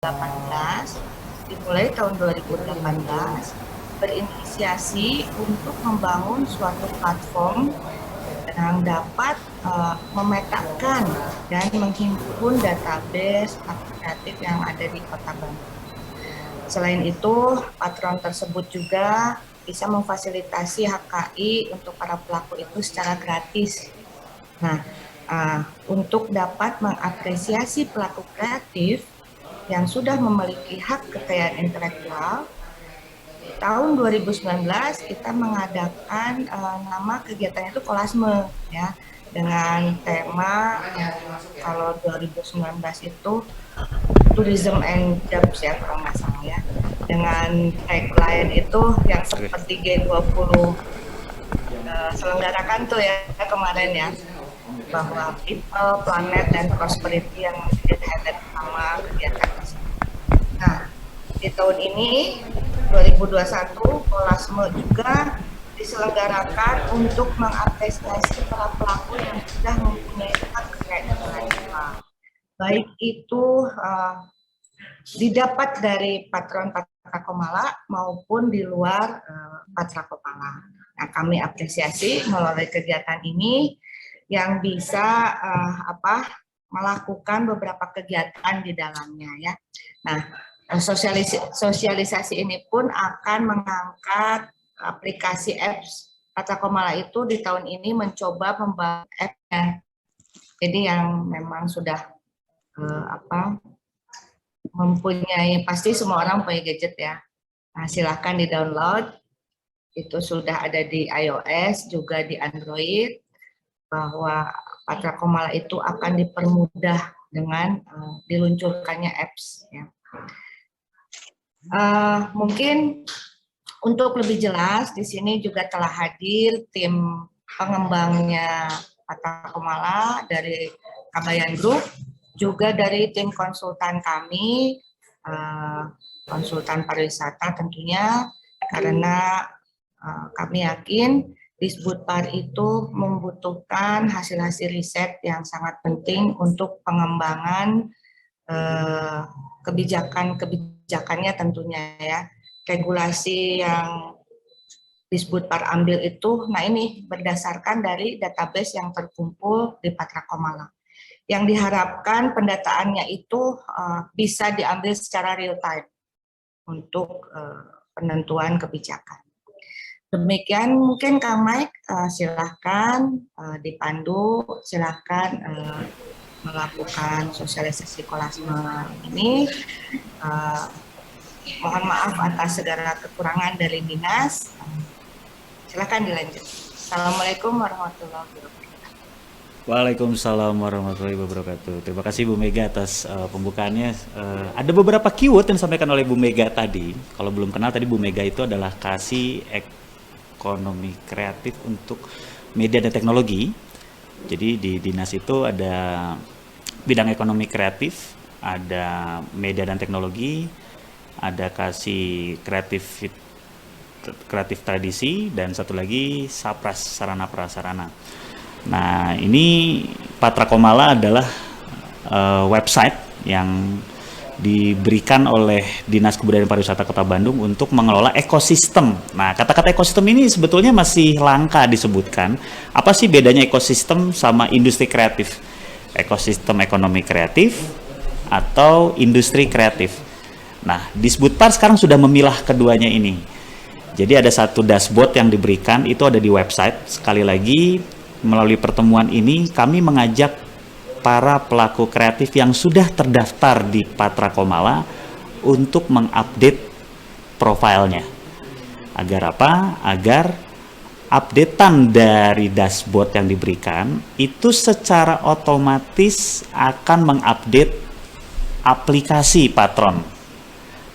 dimulai tahun 2018, berinisiasi untuk membangun suatu platform yang dapat memetakan dan menghimpun database kreatif yang ada di Kota Bandung. Selain itu, patron tersebut juga bisa memfasilitasi HKI untuk para pelaku itu secara gratis. Nah, untuk dapat mengapresiasi pelaku kreatif yang sudah memiliki hak kekayaan intelektual, di tahun 2019 kita mengadakan nama kegiatannya itu kolasme ya, dengan tema kalau 2019 itu tourism and jobs ya kalau nggak salah ya, dengan tagline itu yang seperti G20 selenggarakan tuh ya kemarin ya, bahwa people, planet, dan prosperity yang menjadi highlight utama kegiatan tersebut. Nah, di tahun ini 2021 kolasme juga diselenggarakan untuk mengapresiasi para pelaku yang sudah mempunyai hak kekayaan intelektual, baik itu didapat dari patron Patra Komala maupun di luar Patra Komala. Nah, kami apresiasi melalui kegiatan ini yang bisa melakukan beberapa kegiatan di dalamnya ya. Nah, sosialisasi ini pun akan mengangkat aplikasi apps. Patra Komala itu di tahun ini mencoba membangun app-nya. Jadi yang memang sudah mempunyai, pasti semua orang punya gadget ya. Nah, silahkan di-download. Itu sudah ada di iOS, juga di Android, bahwa Patra Komala itu akan dipermudah dengan diluncurkannya apps ya. Mungkin untuk lebih jelas di sini juga telah hadir tim pengembangnya Patra Komala dari Kabayan Group, juga dari tim konsultan kami, konsultan pariwisata tentunya, karena kami yakin Disbudpar itu membutuhkan hasil-hasil riset yang sangat penting untuk pengembangan kebijakannya tentunya ya. Regulasi yang Disbudpar ambil itu, nah ini berdasarkan dari database yang terkumpul di Patra Komala. Yang diharapkan pendataannya itu bisa diambil secara real time untuk penentuan kebijakan. Demikian mungkin Kang Mike, silahkan dipandu, silahkan melakukan sosialisasi kolasme ini. Mohon maaf atas segala kekurangan dari dinas. Silahkan dilanjut. Assalamualaikum warahmatullahi wabarakatuh. Waalaikumsalam warahmatullahi wabarakatuh. Terima kasih Bu Mega atas pembukaannya. Ada beberapa keyword yang disampaikan oleh Bu Mega tadi. Kalau belum kenal, tadi Bu Mega itu adalah kasih ekonomi kreatif untuk media dan teknologi. Jadi di dinas itu ada bidang ekonomi kreatif, ada media dan teknologi, ada kasih kreatif tradisi, dan satu lagi Sapras sarana prasarana. Nah, ini Patra Komala adalah website yang diberikan oleh Dinas Kebudayaan Pariwisata Kota Bandung untuk mengelola ekosistem. Nah, kata-kata ekosistem ini sebetulnya masih langka disebutkan. Apa sih bedanya ekosistem sama industri kreatif? Ekosistem ekonomi kreatif atau industri kreatif? Nah, Disbudpar sekarang sudah memilah keduanya ini. Jadi ada satu dashboard yang diberikan, itu ada di website. Sekali lagi, melalui pertemuan ini kami mengajak para pelaku kreatif yang sudah terdaftar di Patra Komala untuk mengupdate profilnya. Agar apa? Agar updatean dari dashboard yang diberikan itu secara otomatis akan mengupdate aplikasi patron.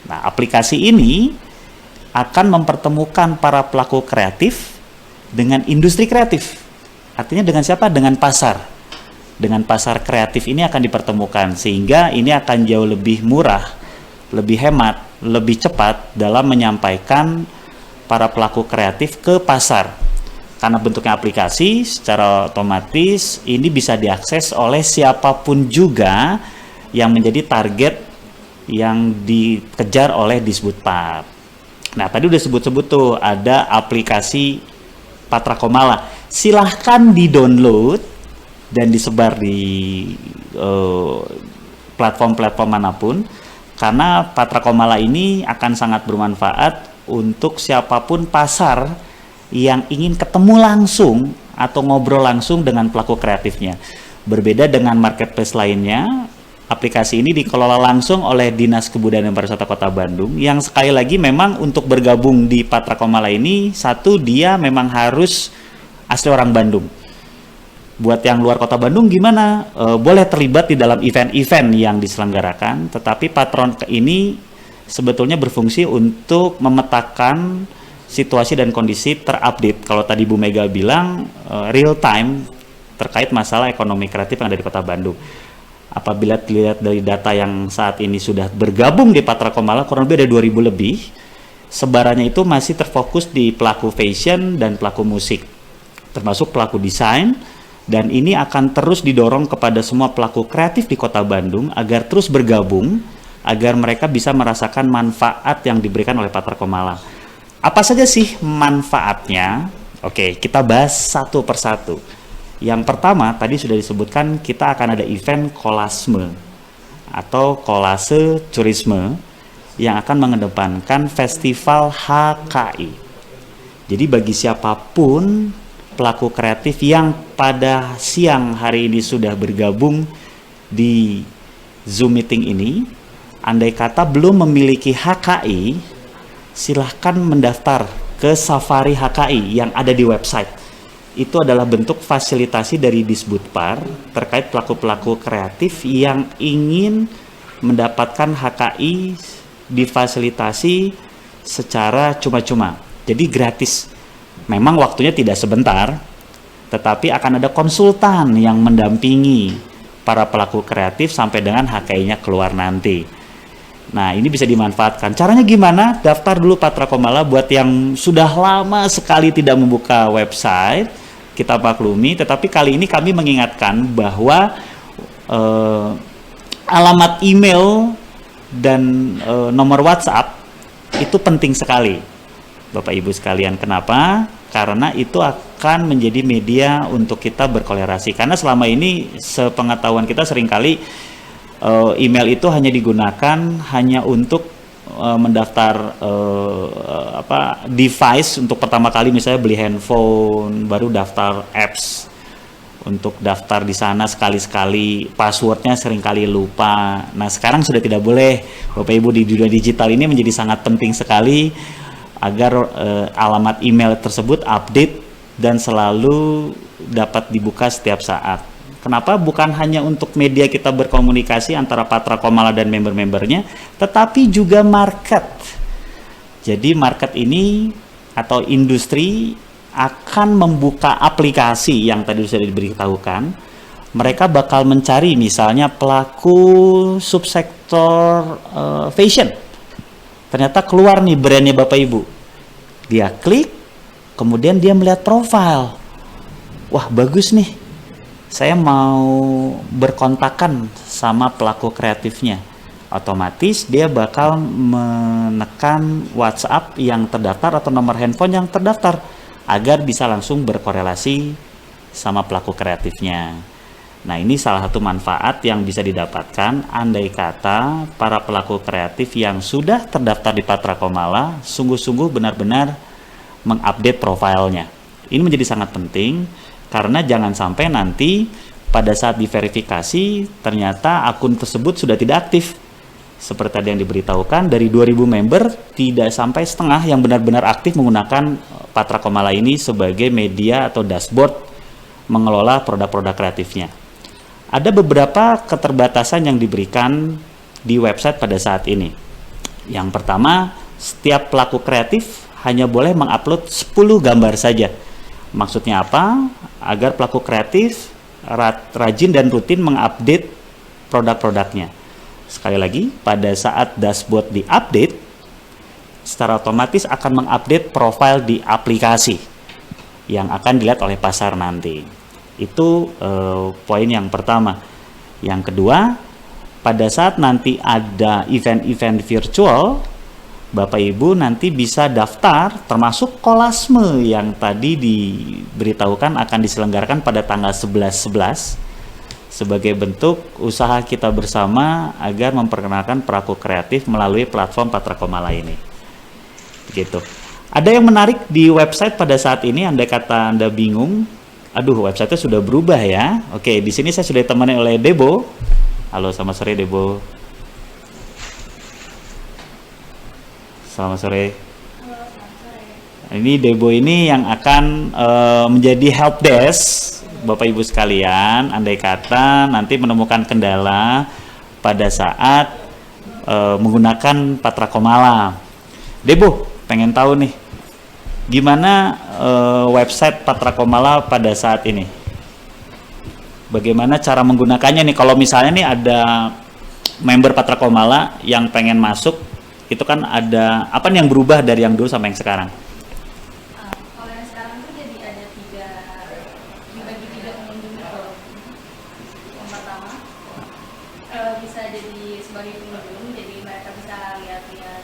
Nah, aplikasi ini akan mempertemukan para pelaku kreatif dengan industri kreatif. Artinya dengan siapa? Dengan pasar. Dengan pasar kreatif ini akan dipertemukan, sehingga ini akan jauh lebih murah, lebih hemat, lebih cepat dalam menyampaikan para pelaku kreatif ke pasar. Karena bentuknya aplikasi, secara otomatis ini bisa diakses oleh siapapun juga yang menjadi target yang dikejar oleh Disbudpar. Nah, tadi udah sebut-sebut tuh ada aplikasi Patra Komala. Silahkan di-download dan disebar di platform-platform manapun, karena Patra Komala ini akan sangat bermanfaat untuk siapapun pasar yang ingin ketemu langsung atau ngobrol langsung dengan pelaku kreatifnya. Berbeda dengan marketplace lainnya, aplikasi ini dikelola langsung oleh Dinas Kebudayaan dan Pariwisata Kota Bandung, yang sekali lagi memang untuk bergabung di Patra Komala ini, satu, dia memang harus asli orang Bandung. Buat yang luar Kota Bandung gimana? Boleh terlibat di dalam event-event yang diselenggarakan, tetapi patron ini sebetulnya berfungsi untuk memetakan situasi dan kondisi terupdate. Kalau tadi Bu Mega bilang real time terkait masalah ekonomi kreatif yang ada di Kota Bandung. Apabila dilihat dari data yang saat ini sudah bergabung di Patra Komala, kurang lebih ada 2.000 lebih. Sebarannya itu masih terfokus di pelaku fashion dan pelaku musik, termasuk pelaku desain. Dan ini akan terus didorong kepada semua pelaku kreatif di Kota Bandung agar terus bergabung, agar mereka bisa merasakan manfaat yang diberikan oleh Patra Komala. Apa saja sih manfaatnya? Oke, kita bahas satu persatu. Yang pertama, tadi sudah disebutkan, kita akan ada event kolasme atau kolase turisme yang akan mengedepankan festival HKI. Jadi bagi siapapun pelaku kreatif yang pada siang hari ini sudah bergabung di Zoom meeting ini, andai kata belum memiliki HKI, silahkan mendaftar ke Safari HKI yang ada di website. Itu adalah bentuk fasilitasi dari Disbudpar terkait pelaku-pelaku kreatif yang ingin mendapatkan HKI difasilitasi secara cuma-cuma, jadi gratis. Memang waktunya tidak sebentar, tetapi akan ada konsultan yang mendampingi para pelaku kreatif sampai dengan HKI-nya keluar nanti. Nah, ini bisa dimanfaatkan. Caranya gimana? Daftar dulu Patra Komala. Buat yang sudah lama sekali tidak membuka website, kita maklumi, tetapi kali ini kami mengingatkan bahwa alamat email dan nomor WhatsApp itu penting sekali, Bapak Ibu sekalian. Kenapa? Karena itu akan menjadi media untuk kita berkolerasi. Karena selama ini sepengetahuan kita seringkali email itu hanya digunakan hanya untuk mendaftar device untuk pertama kali, misalnya beli handphone, baru daftar apps. Untuk daftar di sana sekali-sekali, passwordnya seringkali lupa. Nah, sekarang sudah tidak boleh. Bapak Ibu, di dunia digital ini menjadi sangat penting sekali agar alamat email tersebut update dan selalu dapat dibuka setiap saat. Kenapa? Bukan hanya untuk media kita berkomunikasi antara Patra Komala dan member-membernya, tetapi juga market. Jadi market ini atau industri akan membuka aplikasi yang tadi sudah diberitahukan. Mereka bakal mencari misalnya pelaku subsektor fashion. Ternyata keluar nih brandnya Bapak Ibu. Dia klik, kemudian dia melihat profil. Wah, bagus nih. Saya mau berkontakan sama pelaku kreatifnya. Otomatis dia bakal menekan WhatsApp yang terdaftar atau nomor handphone yang terdaftar agar bisa langsung berkorelasi sama pelaku kreatifnya. Nah, ini salah satu manfaat yang bisa didapatkan andai kata para pelaku kreatif yang sudah terdaftar di Patra Komala sungguh-sungguh benar-benar mengupdate profilnya. Ini menjadi sangat penting karena jangan sampai nanti pada saat diverifikasi ternyata akun tersebut sudah tidak aktif. Seperti tadi yang diberitahukan, dari 2.000 member tidak sampai setengah yang benar-benar aktif menggunakan Patra Komala ini sebagai media atau dashboard mengelola produk-produk kreatifnya. Ada beberapa keterbatasan yang diberikan di website pada saat ini. Yang pertama, setiap pelaku kreatif hanya boleh mengupload 10 gambar saja. Maksudnya apa? Agar pelaku kreatif rajin dan rutin mengupdate produk-produknya. Sekali lagi, pada saat dashboard diupdate, secara otomatis akan mengupdate profil di aplikasi yang akan dilihat oleh pasar nanti. Itu poin yang pertama. Yang kedua, pada saat nanti ada event-event virtual, Bapak Ibu nanti bisa daftar termasuk kolasme yang tadi diberitahukan akan diselenggarakan pada tanggal 11/11 sebagai bentuk usaha kita bersama agar memperkenalkan pelaku kreatif melalui platform Patra Komala ini. Begitu. Ada yang menarik di website pada saat ini, andai kata Anda bingung, aduh website-nya sudah berubah ya. Oke, di sini saya sudah ditemani oleh Debo. Halo, selamat sore Debo. Selamat sore. Ini Debo ini yang akan menjadi help desk Bapak Ibu sekalian, andai kata nanti menemukan kendala pada saat menggunakan Patra Komala. Debo, pengen tahu nih, gimana website Patra Komala pada saat ini? Bagaimana cara menggunakannya nih? Kalau misalnya nih ada member Patra Komala yang pengen masuk, itu kan ada apa nih yang berubah dari yang dulu sampai yang sekarang? Kalau yang sekarang tuh jadi ada dibagi tiga pengunjung gitu. Yang pertama bisa jadi sebagai pengunjung, jadi mereka bisa lihat-lihat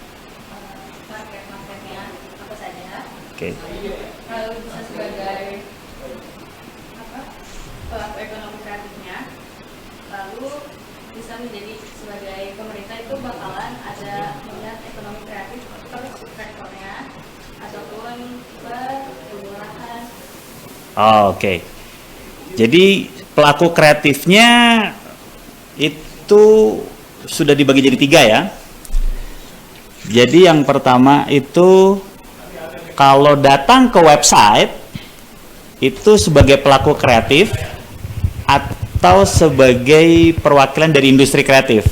market-marketnya apa saja. Oke. Lalu bisa sebagai pelaku ekonomi kreatifnya. Lalu bisa menjadi sebagai pemerintah, itu bakalan ada melihat ekonomi kreatif per sektornya ataupun per kelurahan. Oke. Jadi pelaku kreatifnya itu sudah dibagi jadi 3 ya. Jadi yang pertama itu kalau datang ke website itu sebagai pelaku kreatif atau sebagai perwakilan dari industri kreatif.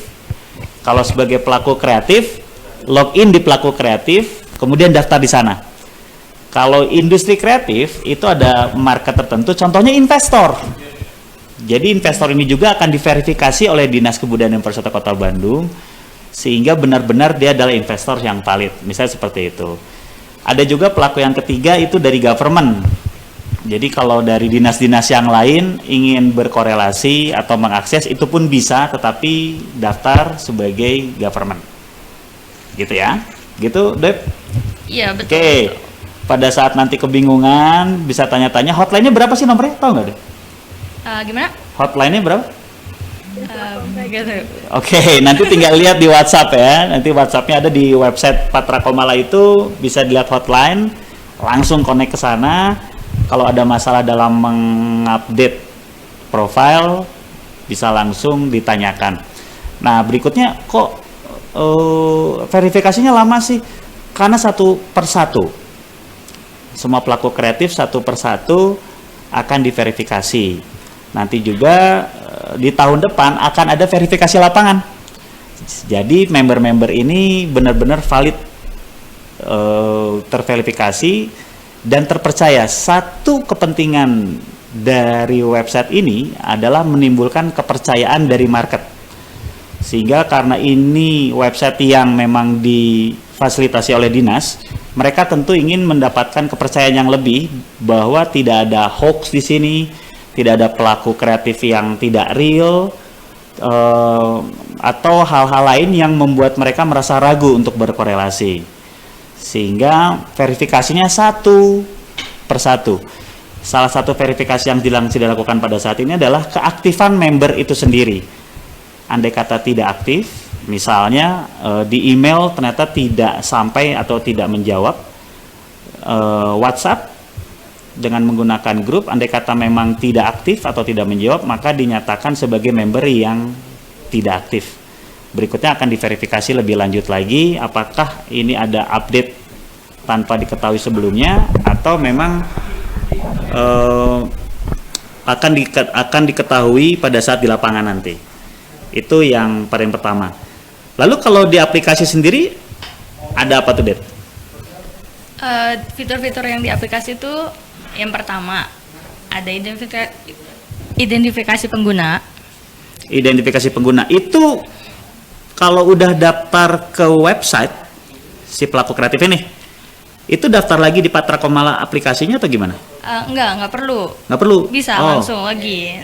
Kalau sebagai pelaku kreatif, login di pelaku kreatif, kemudian daftar di sana. Kalau industri kreatif itu ada market tertentu, contohnya investor. Jadi investor ini juga akan diverifikasi oleh Dinas Kebudayaan dan Pariwisata Kota Bandung sehingga benar-benar dia adalah investor yang valid. Misalnya seperti itu. Ada juga pelaku yang ketiga itu dari government. Jadi kalau dari dinas-dinas yang lain ingin berkorelasi atau mengakses itu pun bisa, tetapi daftar sebagai government. Gitu ya. Gitu, Dep? Iya, betul. Oke. Pada saat nanti kebingungan bisa tanya-tanya, hotline-nya berapa sih nomornya? Tahu nggak, Dep? Gimana? Hotline-nya berapa? Gitu. Oke, nanti tinggal lihat di WhatsApp ya. Nanti WhatsApp-nya ada di website Patra Komala itu, bisa dilihat hotline, langsung connect ke sana. Kalau ada masalah dalam mengupdate profile, bisa langsung ditanyakan. Nah, berikutnya kok verifikasinya lama sih? Karena satu persatu. Semua pelaku kreatif satu persatu akan diverifikasi. Nanti juga di tahun depan akan ada verifikasi lapangan. Jadi member-member ini benar-benar valid, terverifikasi dan terpercaya. Satu kepentingan dari website ini adalah menimbulkan kepercayaan dari market. Sehingga karena ini website yang memang difasilitasi oleh dinas, mereka tentu ingin mendapatkan kepercayaan yang lebih bahwa tidak ada hoax di sini, tidak ada pelaku kreatif yang tidak real, atau hal-hal lain yang membuat mereka merasa ragu untuk berkorelasi. Sehingga verifikasinya satu persatu. Salah satu verifikasi yang dilakukan pada saat ini adalah keaktifan member itu sendiri. Andai kata tidak aktif, misalnya di email ternyata tidak sampai atau tidak menjawab, WhatsApp dengan menggunakan grup, andai kata memang tidak aktif atau tidak menjawab, maka dinyatakan sebagai member yang tidak aktif. Berikutnya akan diverifikasi lebih lanjut lagi apakah ini ada update tanpa diketahui sebelumnya atau memang akan diketahui pada saat di lapangan nanti. Itu yang paling pertama. Lalu kalau di aplikasi sendiri ada apa tuh, Det? Fitur-fitur yang di aplikasi itu yang pertama ada identifikasi pengguna. Identifikasi pengguna itu kalau udah daftar ke website si pelaku kreatif ini, itu daftar lagi di Patra Komala aplikasinya atau gimana? Enggak perlu. Nggak perlu? Bisa Oh. langsung lagi.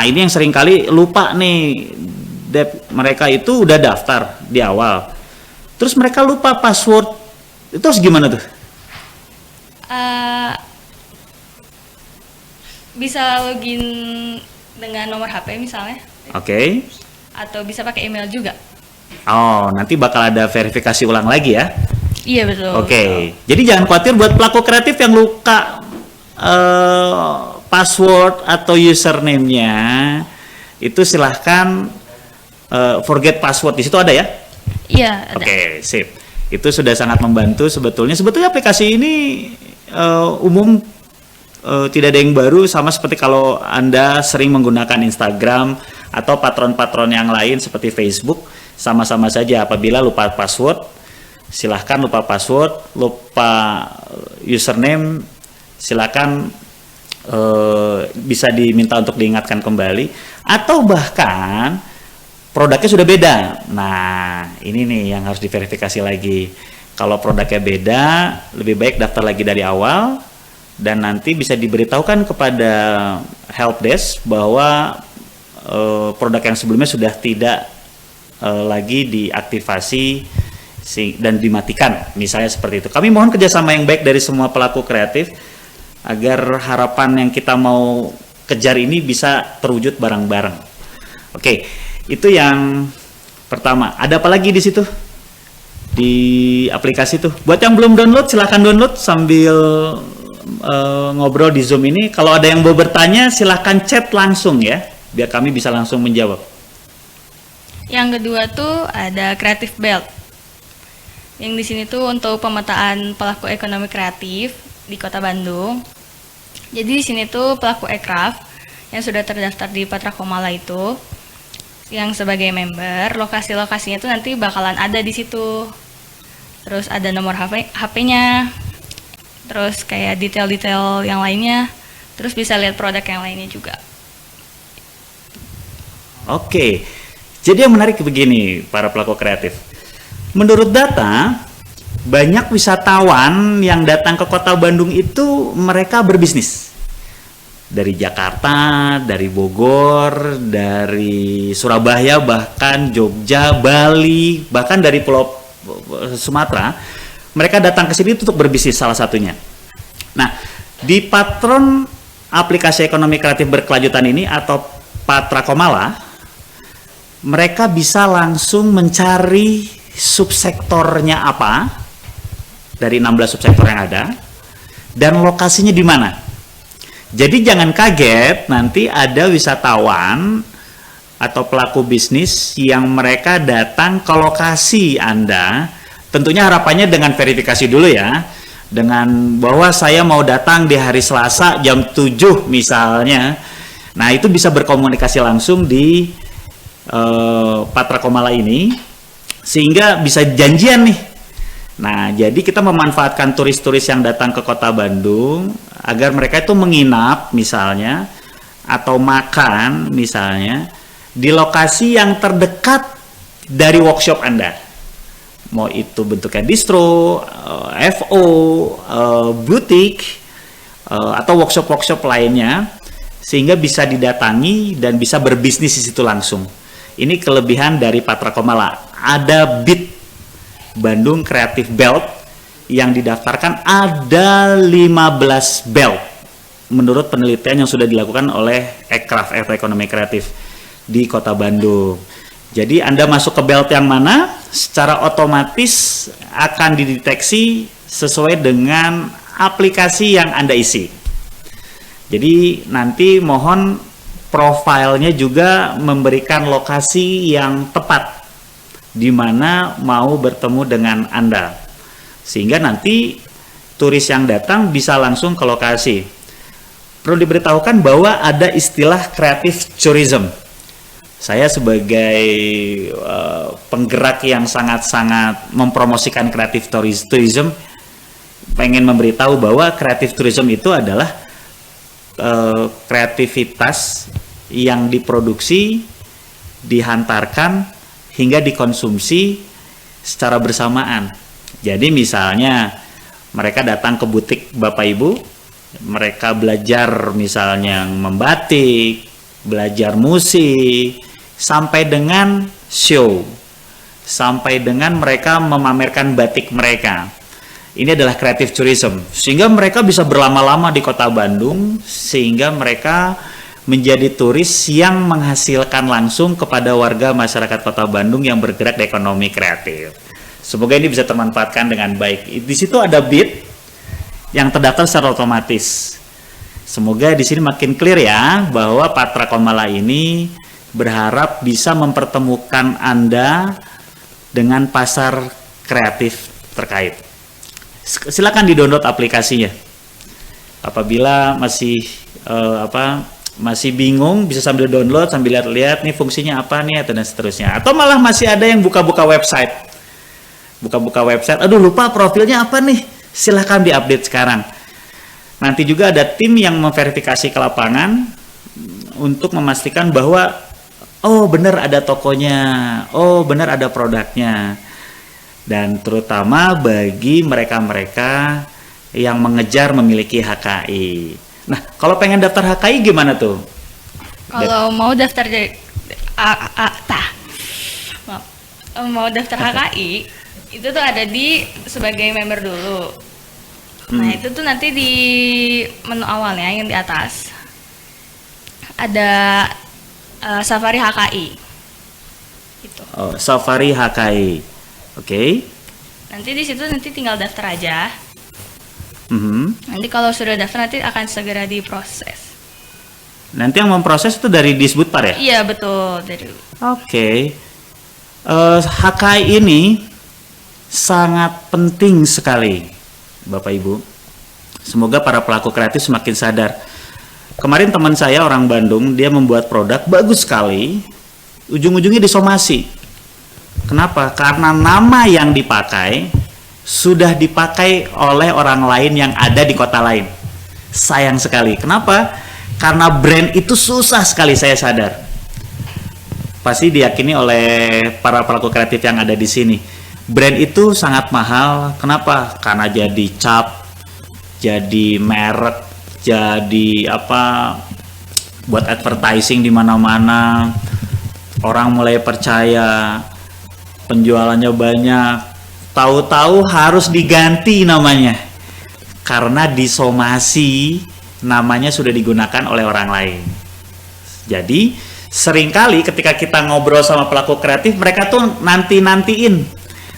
Ini yang sering kali lupa nih mereka itu udah daftar di awal, terus mereka lupa password, itu harus gimana tuh? Bisa login dengan nomor HP misalnya, Oke. atau bisa pakai email juga. Oh, nanti bakal ada verifikasi ulang lagi ya? Iya betul. Oke. Jadi jangan khawatir buat pelaku kreatif yang luka password atau username-nya, itu silahkan forget password, di situ ada ya? Iya ada. Oke, sip. Itu sudah sangat membantu sebetulnya. Sebetulnya aplikasi ini umum, tidak ada yang baru, sama seperti kalau Anda sering menggunakan Instagram atau patron-patron yang lain seperti Facebook, sama-sama saja. Apabila lupa password, silahkan lupa password, lupa username, silahkan bisa diminta untuk diingatkan kembali, atau bahkan produknya sudah beda. Nah, ini nih yang harus diverifikasi lagi. Kalau produknya beda, lebih baik daftar lagi dari awal, dan nanti bisa diberitahukan kepada helpdesk bahwa produk yang sebelumnya sudah tidak lagi diaktifasi dan dimatikan, misalnya seperti itu. Kami mohon kerjasama yang baik dari semua pelaku kreatif agar harapan yang kita mau kejar ini bisa terwujud bareng-bareng. Oke, itu yang pertama. Ada apa lagi di situ? Di aplikasi tuh. Buat yang belum download, silahkan download sambil ngobrol di Zoom ini. Kalau ada yang mau bertanya, silahkan chat langsung ya, biar kami bisa langsung menjawab. Yang kedua tuh ada Creative Belt. Yang di sini tuh untuk pemetaan pelaku ekonomi kreatif di Kota Bandung. Jadi di sini tuh pelaku ekraf yang sudah terdaftar di Patra Komala itu, yang sebagai member, lokasi-lokasinya tuh nanti bakalan ada di situ. Terus ada nomor HP-nya, terus kayak detail-detail yang lainnya, terus bisa lihat produk yang lainnya juga. Oke, jadi yang menarik begini para pelaku kreatif. Menurut data, banyak wisatawan yang datang ke Kota Bandung itu mereka berbisnis. Dari Jakarta, dari Bogor, dari Surabaya, bahkan Jogja, Bali, bahkan dari Pulau Sumatera, mereka datang ke sini untuk berbisnis salah satunya. Nah, di patron aplikasi ekonomi kreatif berkelanjutan ini atau Patra Komala, mereka bisa langsung mencari subsektornya apa dari 16 subsektor yang ada dan lokasinya di mana. Jadi jangan kaget nanti ada wisatawan atau pelaku bisnis yang mereka datang ke lokasi Anda. Tentunya harapannya dengan verifikasi dulu ya, dengan bahwa saya mau datang di hari Selasa jam 7 misalnya. Nah, itu bisa berkomunikasi langsung di Patra Komala ini, sehingga bisa janjian nih. Nah, jadi kita memanfaatkan turis-turis yang datang ke Kota Bandung agar mereka itu menginap misalnya atau makan misalnya di lokasi yang terdekat dari workshop Anda. Mau itu bentuknya distro, FO, butik, atau workshop-workshop lainnya, sehingga bisa didatangi dan bisa berbisnis di situ langsung. Ini kelebihan dari Patra Komala. Ada BIT, Bandung Creative Belt, yang didaftarkan ada 15 belt menurut penelitian yang sudah dilakukan oleh Ekraf atau Ekonomi Kreatif di Kota Bandung. Jadi Anda masuk ke belt yang mana, secara otomatis akan dideteksi sesuai dengan aplikasi yang Anda isi. Jadi nanti mohon profilnya juga memberikan lokasi yang tepat di mana mau bertemu dengan Anda, sehingga nanti turis yang datang bisa langsung ke lokasi. Perlu diberitahukan bahwa ada istilah creative tourism. Saya sebagai penggerak yang sangat-sangat mempromosikan creative tourism, pengen memberitahu bahwa creative tourism itu adalah kreativitas yang diproduksi, dihantarkan, hingga dikonsumsi secara bersamaan. Jadi misalnya mereka datang ke butik Bapak Ibu, mereka belajar misalnya membatik, belajar musik, sampai dengan show, sampai dengan mereka memamerkan batik mereka. Ini adalah creative tourism, sehingga mereka bisa berlama-lama di kota Bandung, sehingga mereka menjadi turis yang menghasilkan langsung kepada warga masyarakat kota Bandung yang bergerak di ekonomi kreatif. Semoga ini bisa termanfaatkan dengan baik. Di situ ada bid yang terdaftar secara otomatis. Semoga di sini makin clear ya, bahwa Patra Komala ini berharap bisa mempertemukan Anda dengan pasar kreatif terkait. Silakan di-download aplikasinya. Apabila masih masih bingung, bisa sambil download, sambil lihat-lihat nih fungsinya apa nih, atau dan seterusnya. Atau malah masih ada yang buka-buka website. Aduh lupa profilnya apa nih, silahkan diupdate sekarang. Nanti juga ada tim yang memverifikasi ke lapangan untuk memastikan bahwa oh benar ada tokonya, oh benar ada produknya. Dan terutama bagi mereka-mereka yang mengejar memiliki HKI. Nah, kalau pengen daftar HKI gimana tuh? Kalau mau daftar mau daftar HKI itu tuh ada di sebagai member dulu. Nah, itu tuh nanti di menu awalnya yang di atas ada Safari HKI. Gitu. Oh, Safari HKI. Oke. Nanti di situ nanti tinggal daftar aja. Nanti kalau sudah daftar nanti akan segera diproses. Nanti yang memproses itu dari Disbudpar ya? Iya, betul, dari. Oke. HKI ini sangat penting sekali, Bapak Ibu. Semoga para pelaku kreatif semakin sadar. Kemarin teman saya orang Bandung, dia membuat produk bagus sekali, ujung-ujungnya disomasi. Kenapa? Karena nama yang dipakai sudah dipakai oleh orang lain yang ada di kota lain. Sayang sekali. Kenapa? Karena brand itu susah sekali, saya sadar. Pasti diyakini oleh para pelaku kreatif yang ada di sini. Brand itu sangat mahal. Kenapa? Karena jadi cap, jadi merek, jadi buat advertising di mana-mana. Orang mulai percaya, penjualannya banyak. Tahu-tahu harus diganti namanya. Karena disomasi, namanya sudah digunakan oleh orang lain. Jadi, seringkali ketika kita ngobrol sama pelaku kreatif, mereka tuh nanti-nantiin.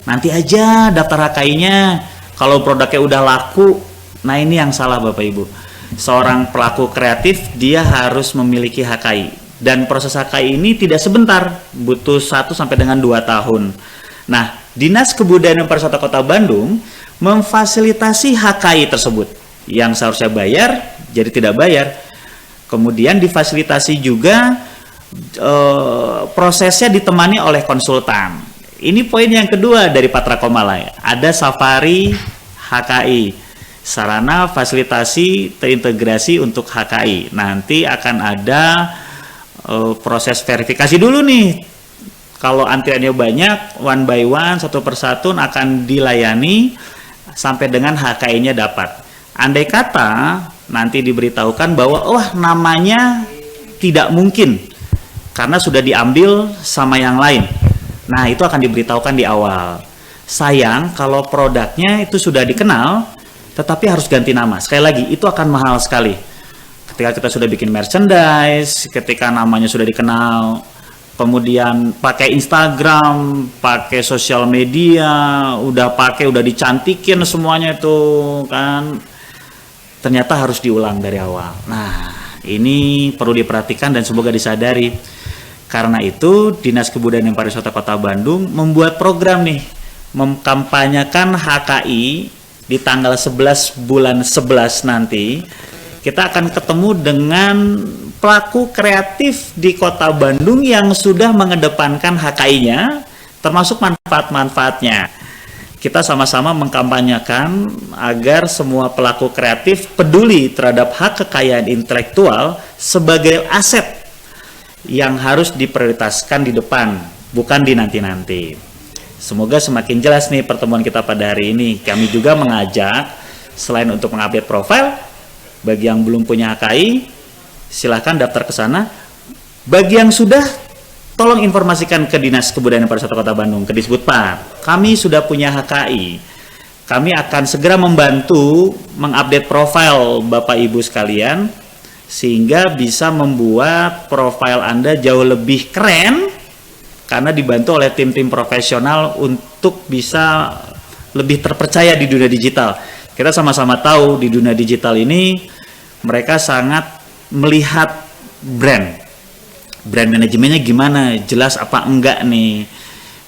Nanti aja daftar HKI-nya, kalau produknya udah laku. Nah, ini yang salah Bapak Ibu. Seorang pelaku kreatif, dia harus memiliki HKI. Dan proses HKI ini tidak sebentar, butuh 1 sampai dengan 2 tahun. Nah, Dinas Kebudayaan dan Pariwisata Kota Bandung memfasilitasi HKI tersebut. Yang seharusnya bayar, jadi tidak bayar. Kemudian difasilitasi juga prosesnya ditemani oleh konsultan. Ini poin yang kedua dari Patra Komala. Ada Safari HKI, sarana fasilitasi terintegrasi untuk HKI. Nanti akan ada proses verifikasi dulu nih. Kalau antriannya banyak, one by one, satu persatu akan dilayani sampai dengan HKI-nya dapat. Andai kata nanti diberitahukan bahwa namanya tidak mungkin karena sudah diambil sama yang lain. Nah, itu akan diberitahukan di awal. Sayang kalau produknya itu sudah dikenal, tetapi harus ganti nama. Sekali lagi, itu akan mahal sekali. Ketika kita sudah bikin merchandise, ketika namanya sudah dikenal, kemudian pakai Instagram, pakai sosial media, udah dicantikin semuanya itu kan, ternyata harus diulang dari awal. Nah, ini perlu diperhatikan dan semoga disadari. Karena itu, Dinas Kebudayaan dan Pariwisata Kota Bandung membuat program nih, mengkampanyekan HKI di tanggal 11 bulan 11 nanti. Kita akan ketemu dengan pelaku kreatif di Kota Bandung yang sudah mengedepankan HKI-nya, termasuk manfaat-manfaatnya. Kita sama-sama mengkampanyekan agar semua pelaku kreatif peduli terhadap hak kekayaan intelektual sebagai aset yang harus diprioritaskan di depan, bukan di nanti-nanti. Semoga semakin jelas nih pertemuan kita pada hari ini. Kami juga mengajak, selain untuk mengupdate profil, bagi yang belum punya HKI, silahkan daftar ke sana. Bagi yang sudah, tolong informasikan ke Dinas Kebudayaan dan Pariwisata Kota Bandung, ke Disbudpar. Kami sudah punya HKI. Kami akan segera membantu mengupdate profil Bapak Ibu sekalian sehingga bisa membuat profil Anda jauh lebih keren karena dibantu oleh tim-tim profesional untuk bisa lebih terpercaya di dunia digital. Kita sama-sama tahu di dunia digital ini mereka sangat melihat brand manajemennya gimana, jelas apa enggak nih,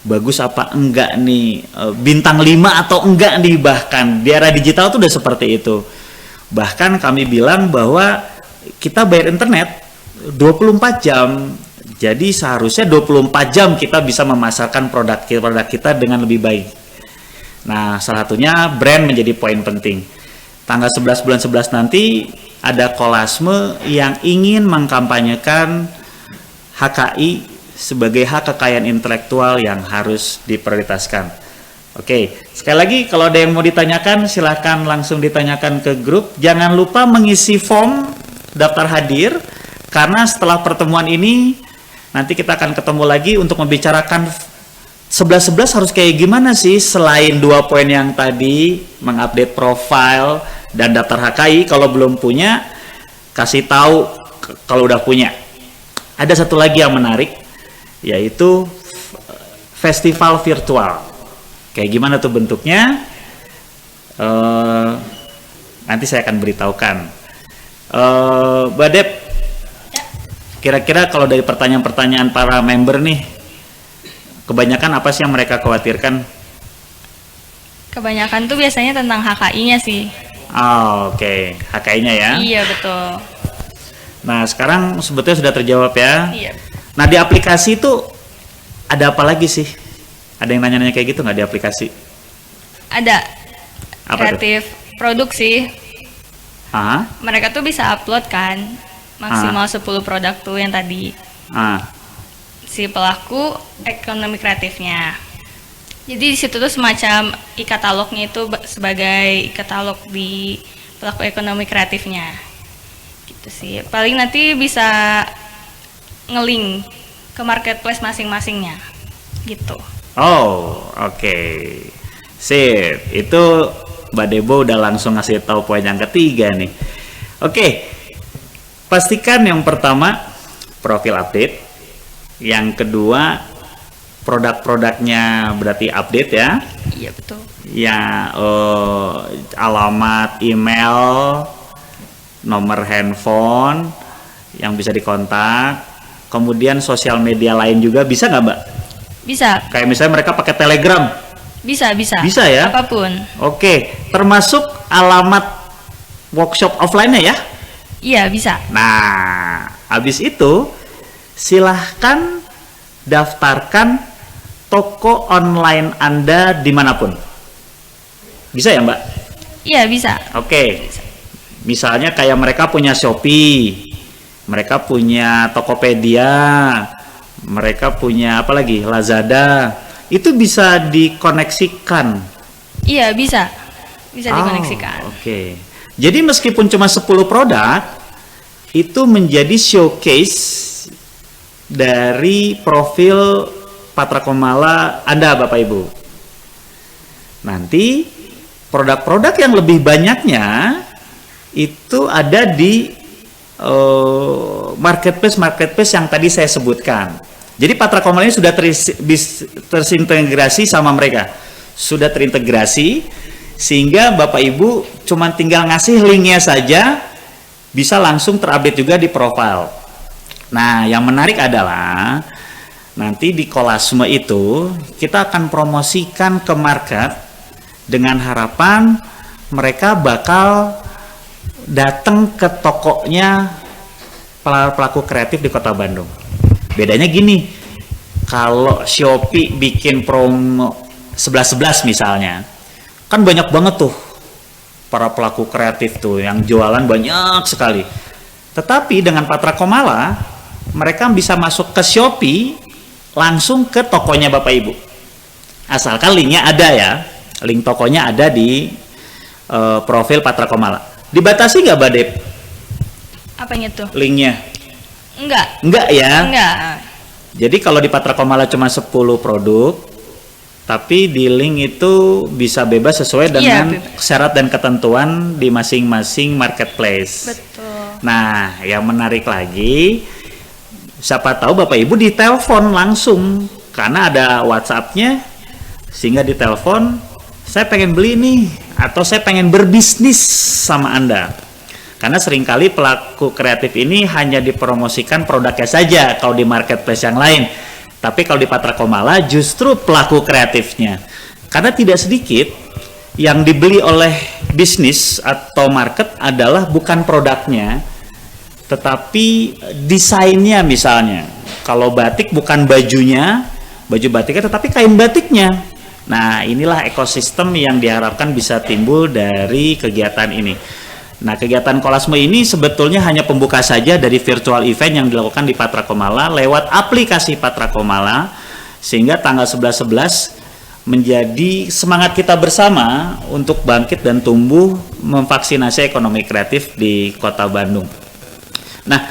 bagus apa enggak nih, bintang 5 atau enggak nih. Bahkan di era digital tuh udah seperti itu. Bahkan kami bilang bahwa kita bayar internet 24 jam, jadi seharusnya 24 jam kita bisa memasarkan produk kita dengan lebih baik. Nah, salah satunya brand menjadi poin penting. Tanggal 11 bulan 11 nanti ada Kolasme yang ingin mengkampanyekan HKI sebagai hak kekayaan intelektual yang harus diprioritaskan. Oke, sekali lagi kalau ada yang mau ditanyakan silahkan langsung ditanyakan ke grup. Jangan lupa mengisi form daftar hadir karena setelah pertemuan ini nanti kita akan ketemu lagi untuk membicarakan 11-11 harus kayak gimana sih selain 2 poin yang tadi, mengupdate profile dan daftar HKI. Kalau belum punya, kasih tahu kalau udah punya. Ada satu lagi yang menarik, yaitu festival virtual. Kayak gimana tuh bentuknya? Nanti saya akan beritahukan. Mbak Dep, kira-kira kalau dari pertanyaan-pertanyaan para member nih, kebanyakan apa sih yang mereka khawatirkan? Kebanyakan tuh biasanya tentang HKI-nya sih. Oh, oke. HKI-nya ya? Iya, betul. Nah, sekarang sebetulnya sudah terjawab ya? Iya. Nah, di aplikasi itu ada apa lagi sih? Ada yang nanya-nanya kayak gitu nggak di aplikasi? Ada. Apa Kreatif produk sih. Ah, Mereka tuh bisa upload kan maksimal 10 produk tuh yang tadi. Si pelaku ekonomi kreatifnya. Jadi di situ tuh semacam e-katalognya itu sebagai e-katalog di pelaku ekonomi kreatifnya. Gitu sih. Paling nanti bisa nge-link ke marketplace masing-masingnya. Gitu. oh, oke. Sip. Itu Mbak Debo udah langsung ngasih tahu poin yang ketiga nih. Oke. Pastikan yang pertama profil update. Yang kedua produk-produknya berarti update ya. Iya, betul. Ya, alamat email, nomor handphone yang bisa dikontak, kemudian sosial media lain juga bisa nggak Mbak? Bisa. Kayak misalnya mereka pakai Telegram. Bisa. Bisa ya? Apapun. Oke, termasuk alamat workshop offline-nya ya? Iya, bisa. Nah, habis itu silahkan daftarkan toko online Anda dimanapun. Bisa ya Mbak? Iya, bisa. Oke. Misalnya kayak mereka punya Shopee, mereka punya Tokopedia, mereka punya apa lagi? Lazada. Itu bisa dikoneksikan. Iya, bisa. Bisa dikoneksikan. Oke. Jadi meskipun cuma 10 produk, itu menjadi showcase dari profil Patra Komala Anda Bapak Ibu. Nanti produk-produk yang lebih banyaknya itu ada di marketplace yang tadi saya sebutkan. Jadi Patra Komala ini sudah terintegrasi sama mereka. Sudah terintegrasi sehingga Bapak Ibu cuma tinggal ngasih linknya saja bisa langsung terupdate juga di profile. Nah, yang menarik adalah nanti di Kolasme itu kita akan promosikan ke market dengan harapan mereka bakal datang ke tokonya pelaku kreatif di Kota Bandung. Bedanya gini, kalau Shopee bikin promo 11-11 misalnya, kan banyak banget tuh para pelaku kreatif tuh yang jualan banyak sekali. Tetapi dengan Patra Komala, mereka bisa masuk ke Shopee langsung ke tokonya Bapak Ibu. Asalkan linknya ada ya, link tokonya ada di profil Patra Komala. Dibatasi nggak Mbak Dep? Apanya tuh? Linknya? Enggak. Enggak ya? Enggak. Jadi kalau di Patra Komala cuma 10 produk, tapi di link itu bisa bebas sesuai dengan syarat dan ketentuan di masing-masing marketplace. Betul. Nah, yang menarik lagi, siapa tahu Bapak Ibu ditelepon langsung karena ada WhatsApp-nya, sehingga ditelepon, saya pengen beli nih, atau saya pengen berbisnis sama Anda. Karena seringkali pelaku kreatif ini hanya dipromosikan produknya saja kalau di marketplace yang lain. Tapi kalau di Patra Komala justru pelaku kreatifnya. Karena tidak sedikit yang dibeli oleh bisnis atau market adalah bukan produknya, tetapi desainnya misalnya. Kalau batik bukan bajunya, baju batiknya, tetapi kain batiknya. Nah, inilah ekosistem yang diharapkan bisa timbul dari kegiatan ini. Nah, kegiatan Kolasme ini sebetulnya hanya pembuka saja dari virtual event yang dilakukan di Patra Komala lewat aplikasi Patra Komala, sehingga tanggal 11-11 menjadi semangat kita bersama untuk bangkit dan tumbuh memvaksinasi ekonomi kreatif di Kota Bandung. Nah,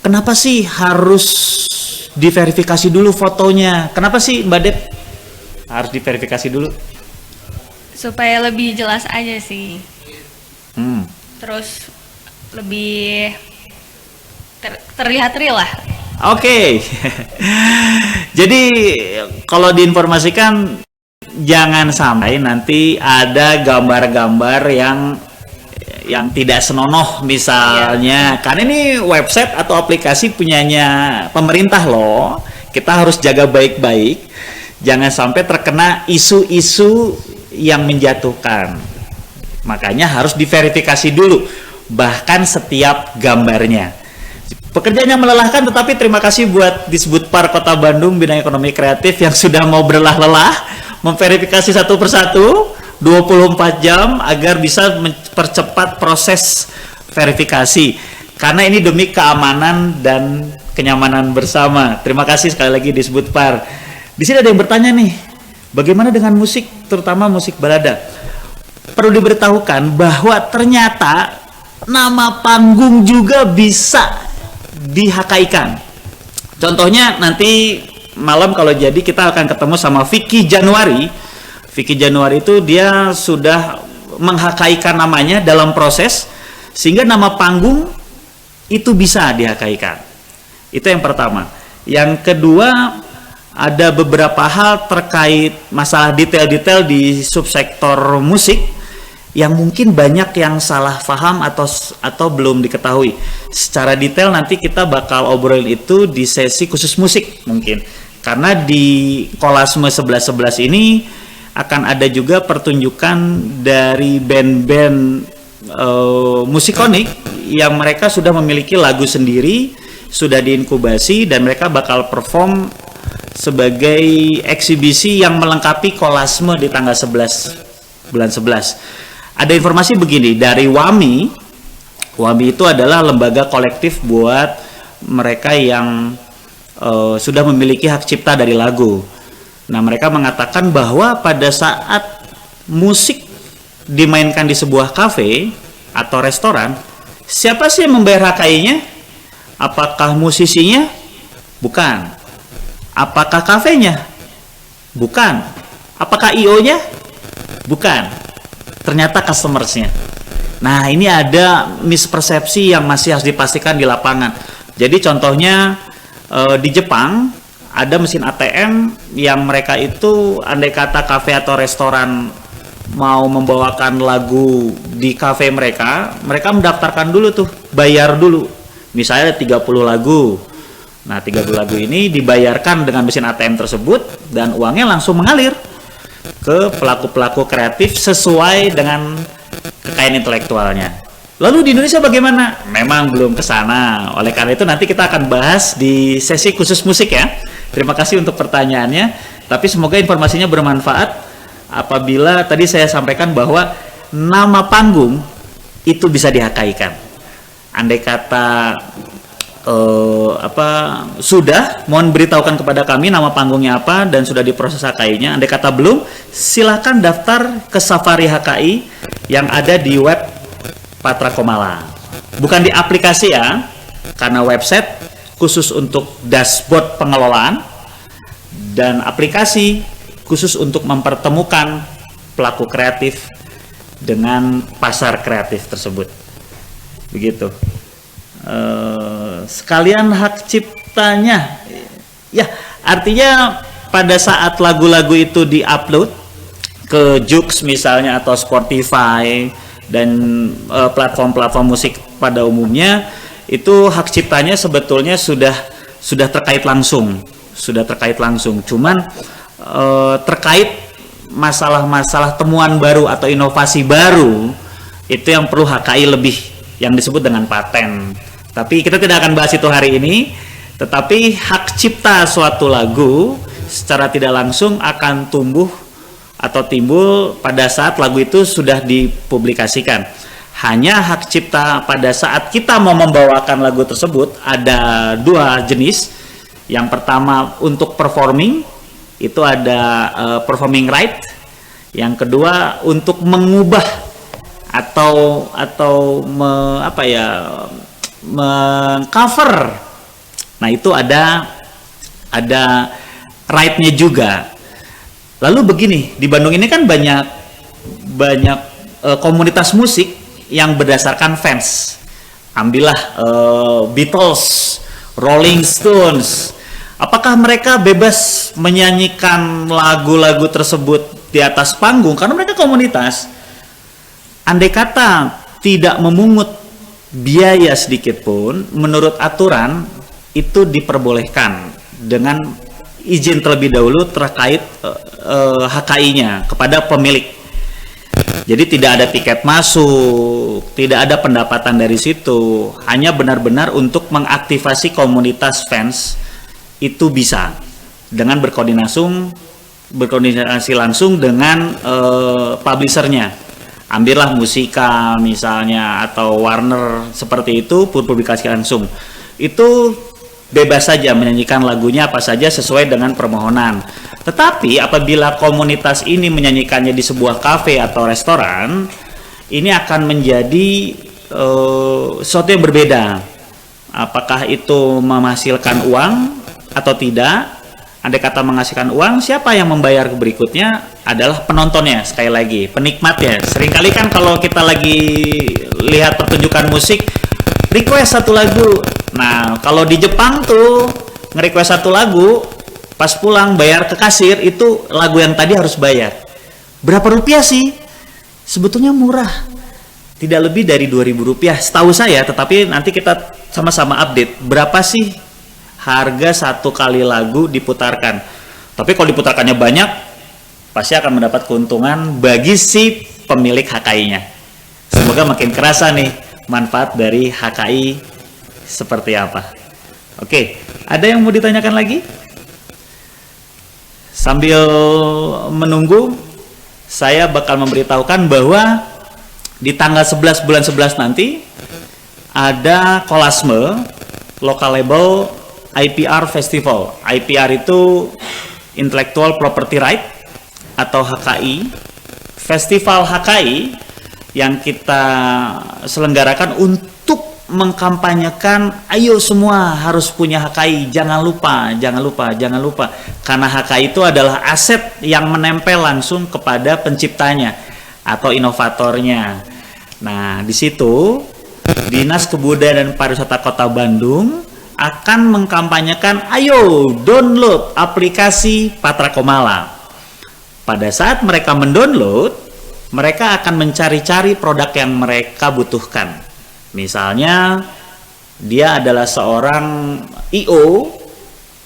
kenapa sih harus diverifikasi dulu fotonya? Kenapa sih Mbak Dep harus diverifikasi dulu? Supaya lebih jelas aja sih. Terus lebih terlihat real lah. Oke. Jadi kalau diinformasikan jangan sampai nanti ada gambar-gambar yang tidak senonoh misalnya. Karena ini website atau aplikasi punyanya pemerintah loh. Kita harus jaga baik-baik. Jangan sampai terkena isu-isu yang menjatuhkan. Makanya harus diverifikasi dulu, bahkan setiap gambarnya. Pekerjaan yang melelahkan, tetapi terima kasih buat Disbudpar Kota Bandung Bidang Ekonomi Kreatif yang sudah mau berlelah-lelah memverifikasi satu persatu 24 jam agar bisa mempercepat proses verifikasi. Karena ini demi keamanan dan kenyamanan bersama. Terima kasih sekali lagi Disbudpar. Di sini ada yang bertanya nih, bagaimana dengan musik, terutama musik balada? Perlu diberitahukan bahwa ternyata nama panggung juga bisa dihakaikan. Contohnya nanti malam kalau jadi kita akan ketemu sama Vicky Januari. Vicky Januari itu dia sudah menghakaikan namanya dalam proses sehingga nama panggung itu bisa dihakaikan. Itu yang pertama. Yang kedua, ada beberapa hal terkait masalah detail-detail di subsektor musik yang mungkin banyak yang salah paham atau belum diketahui. Secara detail nanti kita bakal obrolin itu di sesi khusus musik mungkin. Karena di Kolasme 11-11 ini akan ada juga pertunjukan dari band-band musikonik yang mereka sudah memiliki lagu sendiri, sudah diinkubasi dan mereka bakal perform sebagai eksibisi yang melengkapi Kolasme di tanggal 11 bulan 11. Ada informasi begini dari WAMI. WAMI itu adalah lembaga kolektif buat mereka yang sudah memiliki hak cipta dari lagu. Nah, mereka mengatakan bahwa pada saat musik dimainkan di sebuah kafe atau restoran, siapa sih yang membayar HKI-nya? Apakah musisinya? Bukan. Apakah kafenya? Bukan. Apakah IO-nya? Bukan. Ternyata customersnya. Nah, ini ada mispersepsi yang masih harus dipastikan di lapangan. Jadi contohnya di Jepang ada mesin ATM yang mereka itu andai kata kafe atau restoran mau membawakan lagu di kafe mereka mendaftarkan dulu tuh, bayar dulu. Misalnya 30 lagu. Nah, 30 lagu ini dibayarkan dengan mesin ATM tersebut dan uangnya langsung mengalir ke pelaku-pelaku kreatif sesuai dengan kekayaan intelektualnya. Lalu di Indonesia bagaimana? Memang belum ke sana. Oleh karena itu nanti kita akan bahas di sesi khusus musik ya. Terima kasih untuk pertanyaannya. Tapi semoga informasinya bermanfaat. Apabila tadi saya sampaikan bahwa nama panggung itu bisa dihakaikan. Andai kata sudah, mohon beritahukan kepada kami nama panggungnya apa dan sudah diproses HKI-nya. Andai kata belum, silakan daftar ke Safari HKI yang ada di web Patra Komala. Bukan di aplikasi ya, karena website khusus untuk dashboard pengelolaan, dan aplikasi khusus untuk mempertemukan pelaku kreatif dengan pasar kreatif tersebut. Begitu. Sekalian hak ciptanya, ya artinya pada saat lagu-lagu itu diupload ke Joox misalnya atau Spotify dan platform-platform musik pada umumnya, itu hak ciptanya sebetulnya sudah terkait langsung, cuman terkait masalah-masalah temuan baru atau inovasi baru itu yang perlu HKI lebih, yang disebut dengan paten. Tapi kita tidak akan bahas itu hari ini, tetapi hak cipta suatu lagu secara tidak langsung akan tumbuh atau timbul pada saat lagu itu sudah dipublikasikan. Hanya hak cipta pada saat kita mau membawakan lagu tersebut ada dua jenis. Yang pertama untuk performing, itu ada performing right. Yang kedua untuk mengubah atau mengcover. Nah, itu ada right-nya juga. Lalu begini, di Bandung ini kan banyak komunitas musik yang berdasarkan fans. Ambillah Beatles, Rolling Stones. Apakah mereka bebas menyanyikan lagu-lagu tersebut di atas panggung karena mereka komunitas? Andai kata tidak memungut biaya sedikit pun, menurut aturan itu diperbolehkan dengan izin terlebih dahulu terkait HKI-nya kepada pemilik. Jadi tidak ada tiket masuk, tidak ada pendapatan dari situ, hanya benar-benar untuk mengaktifasi komunitas fans. Itu bisa dengan berkoordinasi langsung dengan publishernya. Ambillah Musika misalnya atau Warner, seperti itu publikasi langsung. Itu bebas saja menyanyikan lagunya apa saja sesuai dengan permohonan. Tetapi apabila komunitas ini menyanyikannya di sebuah kafe atau restoran, ini akan menjadi sesuatu yang berbeda. Apakah itu menghasilkan uang atau tidak? Andai kata menghasilkan uang, siapa yang membayar berikutnya adalah penontonnya, sekali lagi, penikmatnya. Seringkali kan kalau kita lagi lihat pertunjukan musik, request satu lagu. Nah, kalau di Jepang tuh, nge-request satu lagu, pas pulang bayar ke kasir, itu lagu yang tadi harus bayar. Berapa rupiah sih? Sebetulnya murah. Tidak lebih dari Rp2.000, setahu saya, tetapi nanti kita sama-sama update. Berapa sih harga satu kali lagu diputarkan? Tapi kalau diputarkannya banyak, pasti akan mendapat keuntungan bagi si pemilik HKI-nya. Semoga makin kerasa nih manfaat dari HKI seperti apa. Oke, ada yang mau ditanyakan lagi? Sambil menunggu, saya bakal memberitahukan bahwa di tanggal 11 bulan 11 nanti ada Kolasme Local Label IPR Festival. IPR itu Intellectual Property Right atau HKI. Festival HKI yang kita selenggarakan untuk mengkampanyekan, ayo semua harus punya HKI, jangan lupa. Karena HKI itu adalah aset yang menempel langsung kepada penciptanya atau inovatornya. Nah, di situ Dinas Kebudayaan dan Pariwisata Kota Bandung akan mengkampanyekan, ayo download aplikasi Patra Komala. Pada saat mereka mendownload, mereka akan mencari-cari produk yang mereka butuhkan. Misalnya, dia adalah seorang IO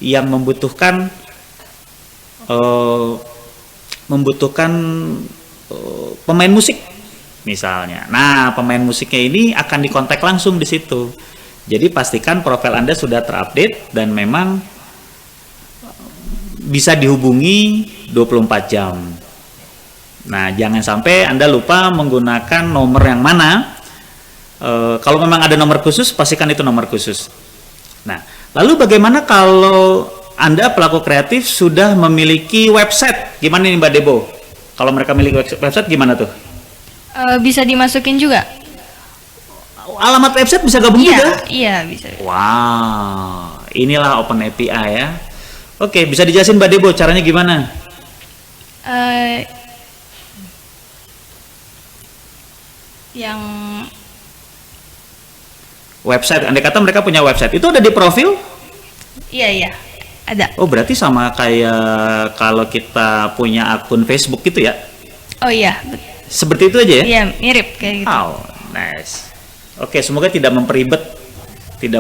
yang membutuhkan pemain musik misalnya. Nah, pemain musiknya ini akan dikontak langsung di situ. Jadi pastikan profil Anda sudah terupdate dan memang bisa dihubungi 24 jam. Nah, jangan sampai Anda lupa menggunakan nomor yang mana. Kalau memang ada nomor khusus, pastikan itu nomor khusus. Nah, lalu bagaimana kalau Anda pelaku kreatif sudah memiliki website? Gimana nih Mbak Debo? Kalau mereka memiliki website gimana tuh? Bisa dimasukin juga. Alamat website bisa gabung juga? Iya, bisa. Wow, inilah Open API ya. Oke, bisa dijelasin Mbak Debo caranya gimana? Eh, yang Website, andai kata mereka punya website, itu ada di profil? iya ada. Oh, berarti sama kayak kalau kita punya akun Facebook gitu ya? Oh iya, Seperti itu aja ya? iya mirip kayak gitu. Oh, nice. Oke, semoga tidak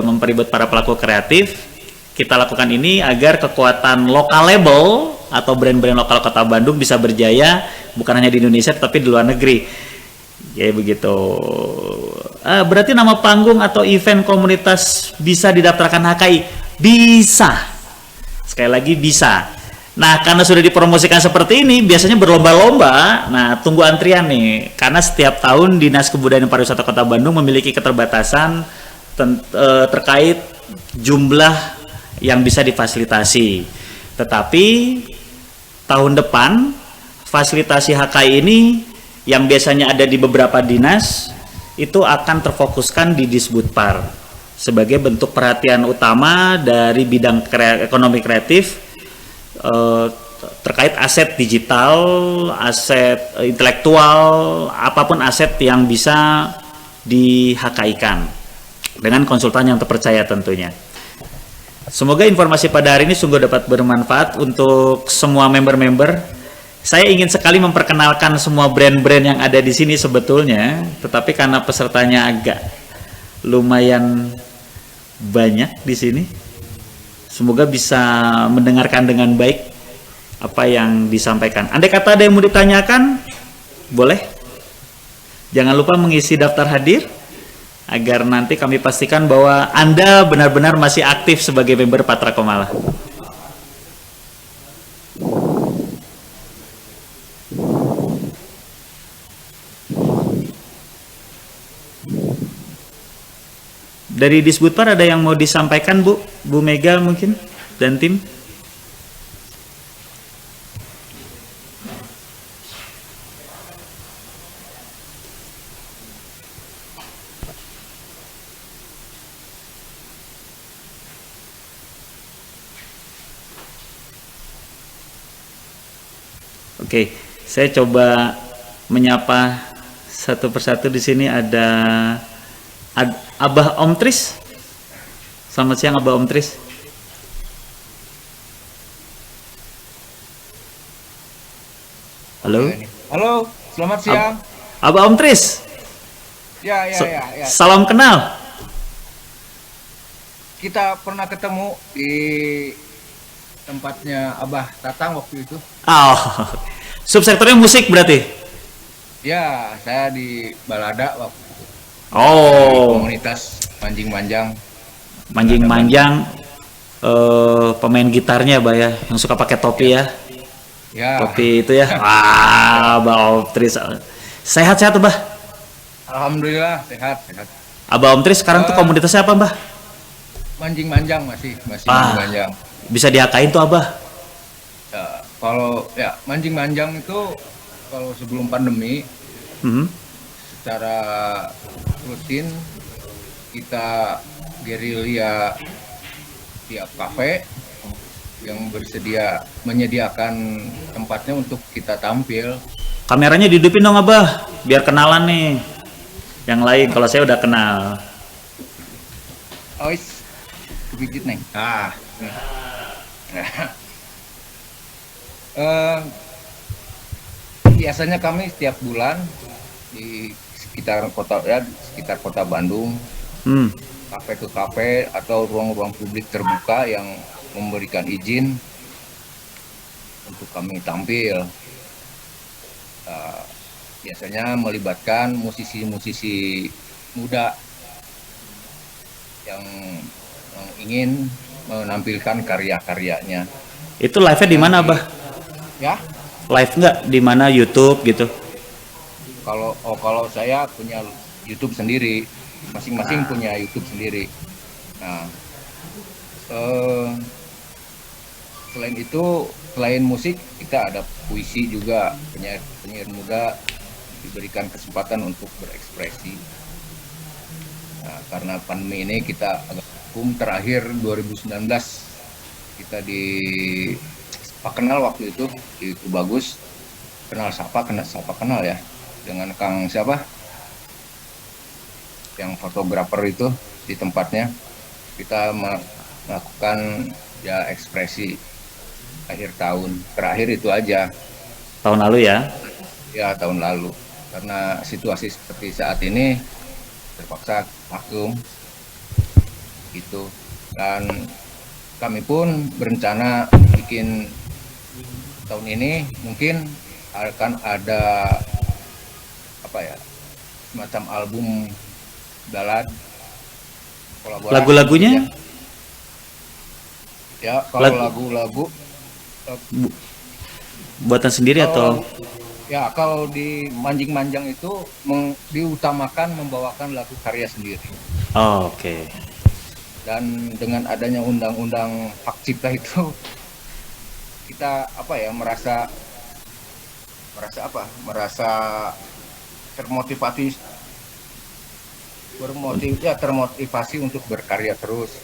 memperibet para pelaku kreatif. Kita lakukan ini agar kekuatan lokal label atau brand-brand lokal Kota Bandung bisa berjaya bukan hanya di Indonesia tapi di luar negeri. Ya begitu. Berarti nama panggung atau event komunitas bisa didaftarkan HKI? Bisa. Sekali lagi bisa. Nah, karena sudah dipromosikan seperti ini, biasanya berlomba-lomba. Nah, tunggu antrian nih. Karena setiap tahun Dinas Kebudayaan dan Pariwisata Kota Bandung memiliki keterbatasan terkait jumlah yang bisa difasilitasi. Tetapi tahun depan fasilitasi HKI ini yang biasanya ada di beberapa dinas itu akan terfokuskan di Disbudpar sebagai bentuk perhatian utama dari bidang ekonomi kreatif terkait aset digital, aset intelektual, apapun aset yang bisa di-HKI-kan dengan konsultan yang terpercaya tentunya. Semoga informasi pada hari ini sungguh dapat bermanfaat untuk semua member-member. Saya ingin sekali memperkenalkan semua brand-brand yang ada di sini sebetulnya, tetapi karena pesertanya agak lumayan banyak di sini, semoga bisa mendengarkan dengan baik apa yang disampaikan. Andai kata ada yang mau ditanyakan, boleh. Jangan lupa mengisi daftar hadir agar nanti kami pastikan bahwa Anda benar-benar masih aktif sebagai member Patra Komala. Dari Disbudpar ada yang mau disampaikan Bu Mega mungkin dan tim? Oke, saya coba menyapa satu persatu. Di sini ada Abah Om Tris. Selamat siang Abah Om Tris. Halo. Halo, selamat siang. Abah Om Tris. Ya. Salam kenal. Kita pernah ketemu di tempatnya Abah Tatang waktu itu. Oh, subsektornya musik berarti? Ya, saya di Balada waktu itu. Oh, Komunitas Manjing-Manjang. Manjing-Manjang, pemain gitarnya Bah ya, yang suka pakai topi ya. Ya, Topi itu ya. Wah, Abah Om Tris. Sehat-sehat tuh Bah. alhamdulillah sehat. Abah Om Tris sekarang tuh komunitasnya apa Bah? Manjing-Manjang masih Ah. Manjing-Manjang. Bisa diakain tuh Abah. Ya, Manjing-Manjang itu kalau sebelum pandemi Mhm. secara rutin kita gerilya tiap kafe yang menyediakan tempatnya untuk kita tampil. Kameranya dihidupin dong Abah, biar kenalan nih. Yang lain kalau saya udah kenal. Ois, kepijit neng. Nih. Biasanya kami setiap bulan di sekitar kota Bandung, Hmm. kafe ke kafe atau ruang-ruang publik terbuka yang memberikan izin untuk kami tampil. Biasanya melibatkan musisi-musisi muda yang ingin menampilkan karya-karyanya. Itu live-nya di mana Abah? Ya, Live nggak di mana YouTube gitu? kalau saya punya YouTube sendiri, masing-masing punya YouTube sendiri. Nah, selain itu, selain musik, kita ada puisi juga. Penyair muda diberikan kesempatan untuk berekspresi. Nah, karena pandemi ini kita agak vakum, terakhir 2019 kita di Pak kenal waktu itu di Bagus, kenal ya dengan Kang siapa yang fotografer itu di tempatnya, kita melakukan ya ekspresi akhir tahun terakhir itu aja. Tahun lalu ya? Ya, tahun lalu, karena situasi seperti saat ini terpaksa vakum gitu. Dan kami pun berencana bikin tahun ini mungkin akan ada apa ya, semacam album balad kolaborasi. Lagu-lagunya ya kalau lagu-lagu buatan sendiri atau? Ya, kalau di Manjing-Manjang itu diutamakan membawakan lagu karya sendiri. Oh, oke. Dan dengan adanya undang-undang hak cipta itu, kita merasa termotivasi untuk berkarya terus.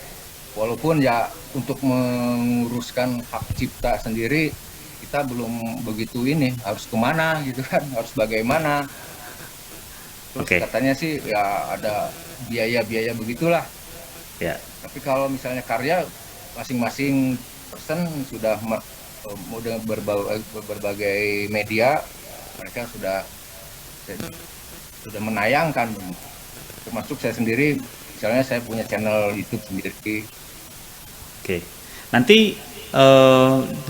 Walaupun ya untuk menguruskan hak cipta sendiri kita belum begitu harus kemana gitu kan, harus bagaimana. Terus katanya sih ya ada biaya-biaya begitulah. Ya. Tapi kalau misalnya karya, masing-masing person sudah berbagai media, mereka sudah menayangkan. Termasuk saya sendiri, misalnya saya punya channel YouTube sendiri. Oke. Nanti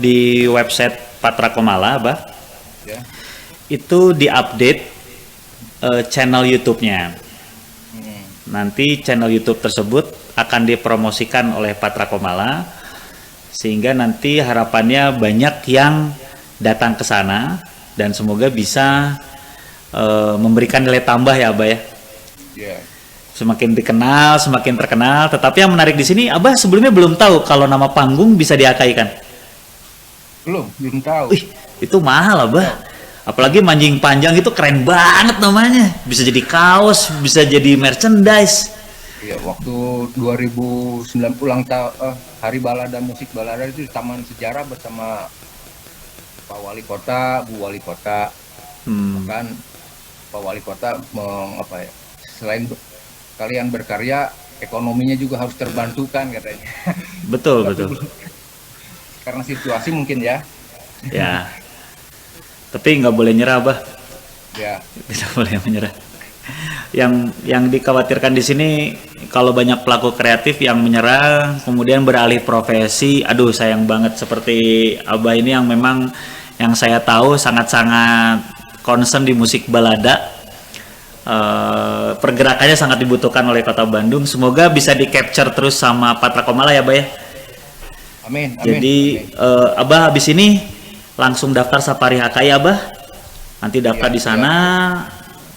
di website Patra Komala, Abah, Ya. itu diupdate channel YouTube-nya. Nanti channel YouTube tersebut akan dipromosikan oleh Patra Komala, sehingga nanti harapannya banyak yang datang ke sana dan semoga bisa memberikan nilai tambah ya, Abah ya. Ya. Semakin dikenal, semakin terkenal. Tetapi yang menarik di sini, Abah sebelumnya belum tahu kalau nama panggung bisa diakaikan. Belum tahu. Wih, itu mahal, Abah. Apalagi Manjing Panjang itu keren banget namanya. Bisa jadi kaos, bisa jadi merchandise. Iya, waktu 2009 ulang tahun Hari Balada Musik Balada itu di Taman Sejarah bersama Pak Wali Kota, Bu Wali Kota. Bahkan Pak Wali Kota selain kalian berkarya, ekonominya juga harus terbantukan katanya. Betul. Karena situasi mungkin ya. Ya. Tapi nggak boleh nyerah, Bah. Ya. Tidak boleh menyerah. Yang dikhawatirkan di sini kalau banyak pelaku kreatif yang menyerah kemudian beralih profesi, aduh sayang banget. Seperti Abah ini yang memang yang saya tahu sangat-sangat concern di musik balada. Pergerakannya sangat dibutuhkan oleh Kota Bandung. Semoga bisa di capture terus sama Patra Komala ya, Bah ya. Amin. Jadi Abah habis ini langsung daftar Sapari HKI, Abah. Nanti daftar di sana.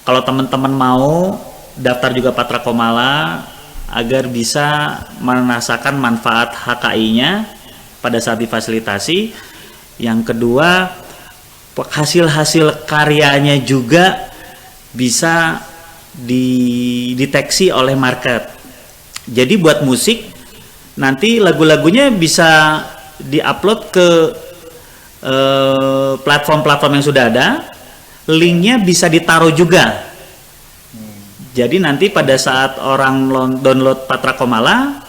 Kalau teman-teman mau daftar juga Patra Komala agar bisa merasakan manfaat HKI-nya pada saat difasilitasi. Yang kedua, hasil-hasil karyanya juga bisa dideteksi oleh market. Jadi buat musik nanti lagu-lagunya bisa diupload ke platform-platform yang sudah ada, linknya bisa ditaruh juga. Jadi nanti pada saat orang download Patra Komala,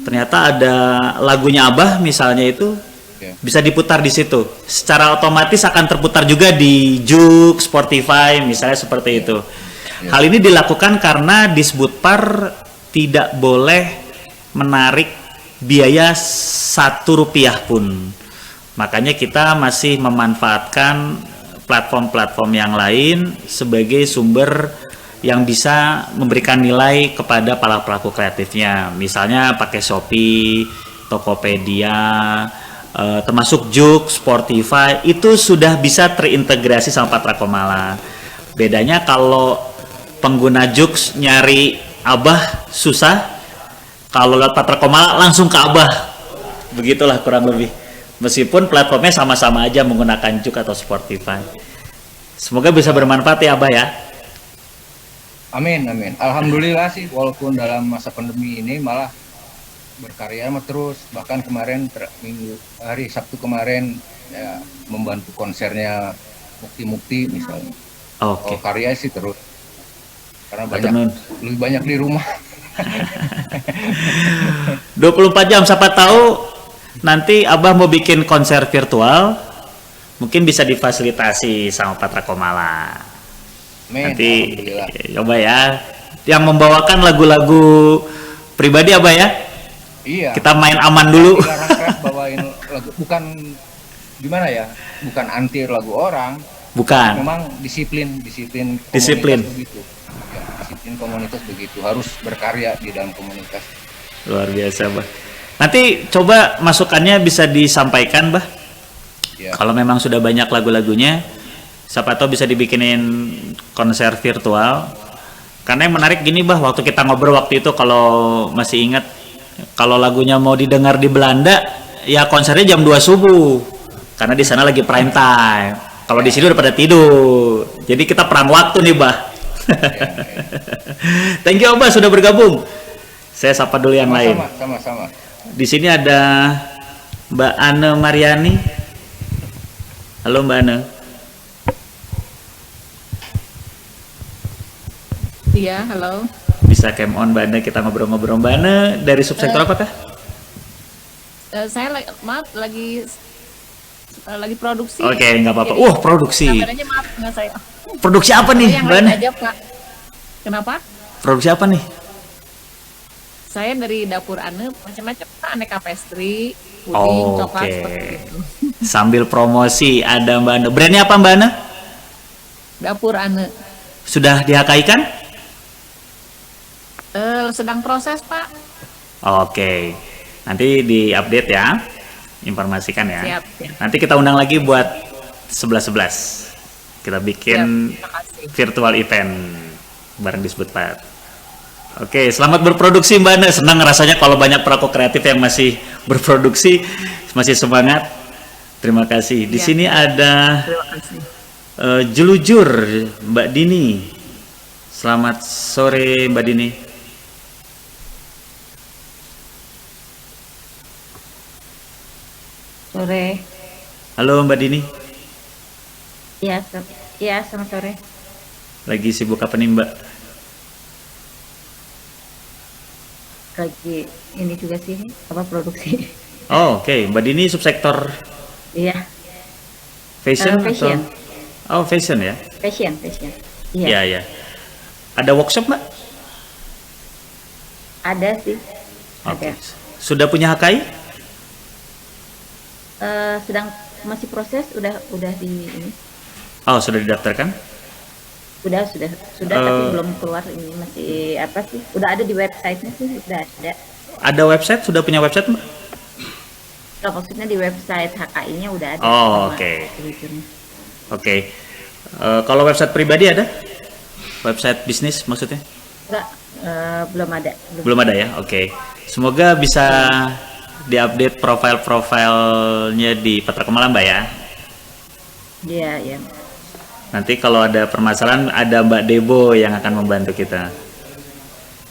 ternyata ada lagunya Abah misalnya itu, bisa diputar di situ. Secara otomatis akan terputar juga di Juk, Spotify, misalnya seperti itu. Hal ini dilakukan karena Disbudpar tidak boleh menarik biaya Rp1 pun. Makanya kita masih memanfaatkan platform-platform yang lain sebagai sumber yang bisa memberikan nilai kepada para pelaku kreatifnya. Misalnya pakai Shopee, Tokopedia, termasuk Juk, Spotify, itu sudah bisa terintegrasi sama Patra Komala. Bedanya kalau pengguna Juk nyari Abah susah, kalau lewat Patra Komala langsung ke Abah. Begitulah kurang lebih. Meskipun platformnya sama-sama aja menggunakan Juk atau Spotify. Semoga bisa bermanfaat ya, Abah ya. Amin, amin. Alhamdulillah sih, walaupun dalam masa pandemi ini malah berkarya mah terus. Bahkan kemarin hari Sabtu kemarin ya membantu konsernya Mukti Mukti misalnya. Oke. Oh, karya sih terus. Karena Atur nuhun. lebih banyak di rumah. 24 jam, siapa tahu nanti Abah mau bikin konser virtual, mungkin bisa difasilitasi sama Patra Komala. Amin, Nanti alhamdulillah. coba ya, yang membawakan lagu-lagu pribadi Abah ya. Iya. Kita main aman dulu. Dilarang keras bawain lagu, bukan gimana ya, bukan anti lagu orang. Bukan. Memang disiplin Disiplin. komunitas begitu. Ya, disiplin komunitas begitu, harus berkarya di dalam komunitas. Luar biasa, Bah. Nanti coba masukannya bisa disampaikan, Bah. Ya. Kalau memang sudah banyak lagu-lagunya, siapa tahu bisa dibikinin konser virtual. Karena yang menarik gini, Bah, waktu kita ngobrol waktu itu, kalau masih ingat, kalau lagunya mau didengar di Belanda, ya konsernya jam 2 subuh. Karena di sana lagi prime time. Kalau di sini udah pada tidur. Jadi kita perang waktu nih, Bah. Thank you, Bah, sudah bergabung. Saya sapa dulu yang lain. Sama-sama. Di sini ada Mbak Ane Mariani. Halo Mbak Ane. Iya, halo. Bisa cam on Mbak Ane, kita ngobrol-ngobrol. Mbak Ane dari subsektor apa teh? Saya lagi produksi. Oke, nggak apa-apa. Jadi, Produksi. kameranya maaf nggak saya. Produksi apa nih, Yang Mbak lain Ane? aja, Pak. Kenapa? Produksi apa nih? Saya dari dapur Ane, macam-macam, Pak. Aneka pastry, puding, coklat, Oke. seperti itu. Sambil promosi ada Mbak Ane. Brandnya apa Mbak Ane? Dapur Ane. Sudah dihakaikan? Sedang proses, Pak. Oke. Nanti diupdate ya. Informasikan ya. Siap. Nanti kita undang lagi buat 11-11. Kita bikin Siap, terima kasih. virtual event bareng Disbud Pak. Oke, selamat berproduksi Mbak Ane. Senang rasanya kalau banyak pelaku kreatif yang masih berproduksi, masih semangat. Terima kasih. Di Ya. sini ada Terima kasih. Jelujur Mbak Dini. Selamat sore Mbak Dini. Sore. Halo Mbak Dini. Iya, iya, selamat sore. Lagi sibuk apa nih Mbak? Lagi ini juga sih, apa produksi? Oh, oke. Mbak Dini subsektor Iya, fashion, fashion. atau? Oh, fashion ya? fashion. Iya, Iya, ya. Ada workshop Mbak? ada sih. Oke. Ada. Sudah punya HKI? Sedang masih proses, udah di ini. Oh, sudah didaftarkan? Sudah, tapi Eh. belum keluar ini masih apa sih? Udah ada di websitenya sih, udah ada. Ada website? Sudah punya website Mbak? Kalau maksudnya di website HKI-nya udah ada. Oh, sama oke. judulnya. Oke. Kalau website pribadi ada? Website bisnis maksudnya? Enggak, belum ada. Belum ada ya? Oke. Semoga bisa diupdate profil-profilnya di Patra Komala Mbak ya. Iya, iya. Nanti kalau ada permasalahan ada Mbak Debo yang akan membantu kita.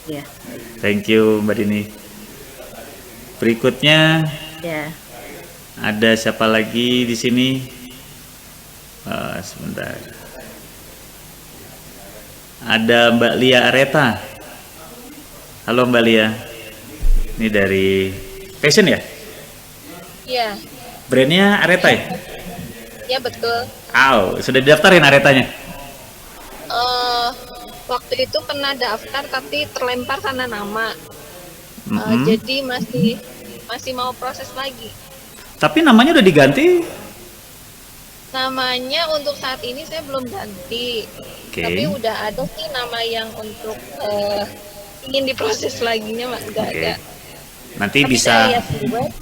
Iya. Thank you Mbak Dini. Berikutnya Ya. ada siapa lagi di sini? Sebentar. Ada Mbak Lia Areta. Halo Mbak Lia. Ini dari fashion ya? Iya, Brandnya Areta ya? ya betul. Sudah didaftarin Aretanya? Waktu itu pernah daftar tapi terlempar karena nama. Mhm. Jadi masih mau proses lagi. Tapi namanya udah diganti? Namanya untuk saat ini saya belum ganti. Oke. Tapi udah ada sih nama yang untuk ingin diproses laginya, Mas. Nggak Oke. ada. Nanti Tapi bisa. saya lihat di web.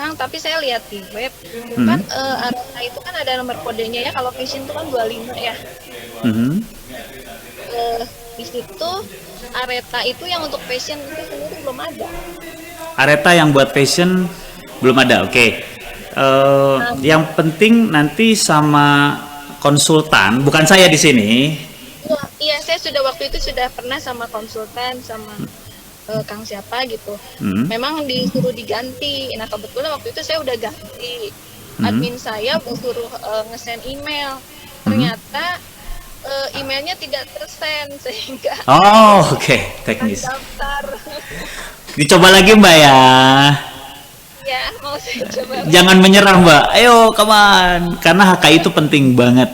Kang, tapi saya lihat di web kan Areta itu kan ada nomor kodenya ya. Kalau fashion itu kan 25 ya. Mhm. Di situ Areta itu yang untuk fashion itu sendiri belum ada. Areta yang buat fashion belum ada. Oke. Yang penting nanti sama konsultan, bukan saya di sini. Ya, Iya, saya sudah waktu itu sudah pernah sama konsultan sama Kang siapa gitu. Memang disuruh diganti. Nah, kebetulan waktu itu saya udah ganti. Admin saya suruh nge-send email. Ternyata emailnya tidak tersend sehingga Oh, oke, teknis. daftar. Dicoba lagi Mbak ya. Ya, mau saya coba. Jangan menyerah Mbak. Ayo, come on. Karena HKI itu penting banget.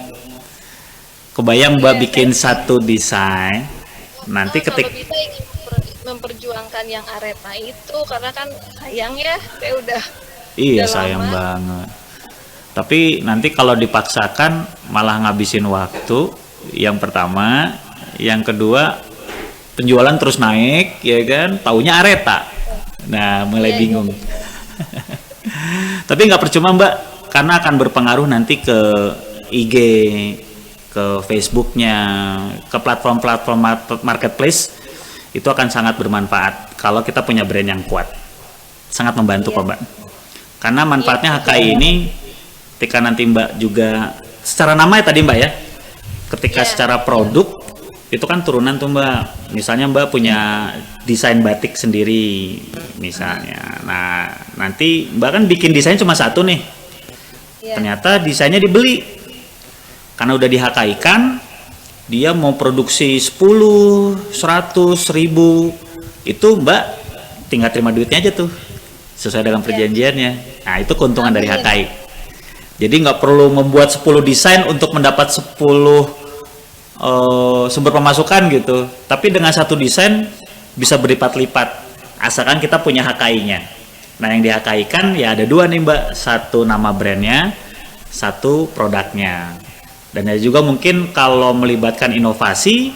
Kebayang Mbak bikin satu desain, nanti Kalau ketik bisa ingin memperjuangkan yang Areta itu karena kan sayang ya, saya udah iya udah sayang lama. banget. Tapi nanti kalau dipaksakan malah ngabisin waktu. Yang pertama, yang kedua penjualan terus naik, ya kan? Taunya Areta. Nah, mulai bingung. Tapi nggak percuma Mbak, karena akan berpengaruh nanti ke IG, ke Facebooknya, ke platform-platform marketplace, itu akan sangat bermanfaat kalau kita punya brand yang kuat. Sangat membantu kok Mbak. Karena manfaatnya HKI ini, ketika nanti Mbak juga, secara nama ya tadi Mbak ya, ketika secara produk, itu kan turunan tuh Mbak. Misalnya Mbak punya desain batik sendiri, misalnya. Nah, nanti Mbak kan bikin desain cuma satu nih. Ternyata desainnya dibeli. Karena udah di-HKI-kan, dia mau produksi 10, 100, 1000, itu Mbak tinggal terima duitnya aja tuh, sesuai dengan perjanjiannya. Nah, itu keuntungan dari HKI. Jadi nggak perlu membuat 10 desain untuk mendapat 10 sumber pemasukan gitu. Tapi dengan satu desain bisa berlipat-lipat, asalkan kita punya HKI-nya. Nah, yang di-HKI-kan ya ada dua nih Mbak, satu nama brandnya, satu produknya. Dan ada juga mungkin kalau melibatkan inovasi,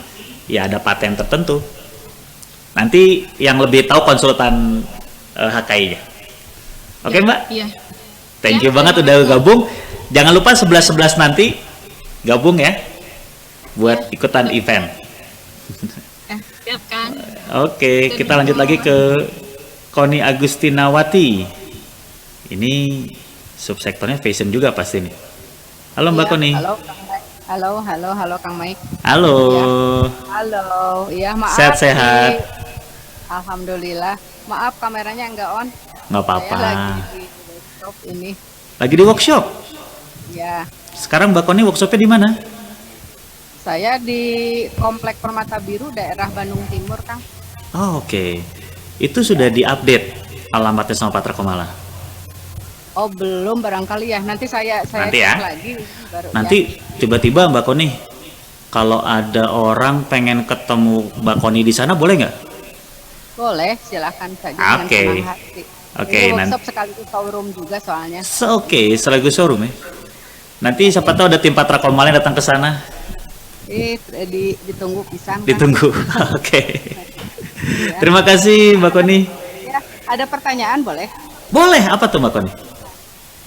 ya ada paten tertentu. Nanti yang lebih tahu konsultan HKI-nya. Oke Mbak? Iya. Thank you banget udah gabung. Jangan lupa 11-11 nanti gabung ya, buat ikutan event. Siap kan? Oke, kita lanjut lagi ke Koni Agustinawati. Ini subsektornya fashion juga pasti nih. Halo Mbak Koni. Halo Kang Mike. Halo. Halo, iya maaf. Sehat-sehat. Alhamdulillah. Maaf kameranya enggak on. Nggak apa-apa. Saya lagi di workshop ini. Lagi di workshop. Ya, Sekarang Mbak Koni workshopnya di mana? saya di Komplek Permata Biru daerah Bandung Timur, Kang. Oh, oke. Itu sudah diupdate alamatnya sama Patra Komala. Oh, belum barangkali ya. Nanti saya Nanti cek ya. lagi baru Nanti tiba-tiba Mbak Koni, kalau ada orang pengen ketemu Mbak Koni di sana boleh nggak? Boleh, silakan saja dengan Oke. senang hati. Oke, Ini nanti. workshop sekaligus showroom juga soalnya. Oke, sekaligus showroom ya. Nanti siapa tahu ada tim Patra Komala yang datang ke sana. Ditunggu pisang. Kang. Ditunggu. Oke. Iya. Terima kasih Mbak Koni. Ya, ada pertanyaan boleh? Boleh, apa tuh Mbak Koni?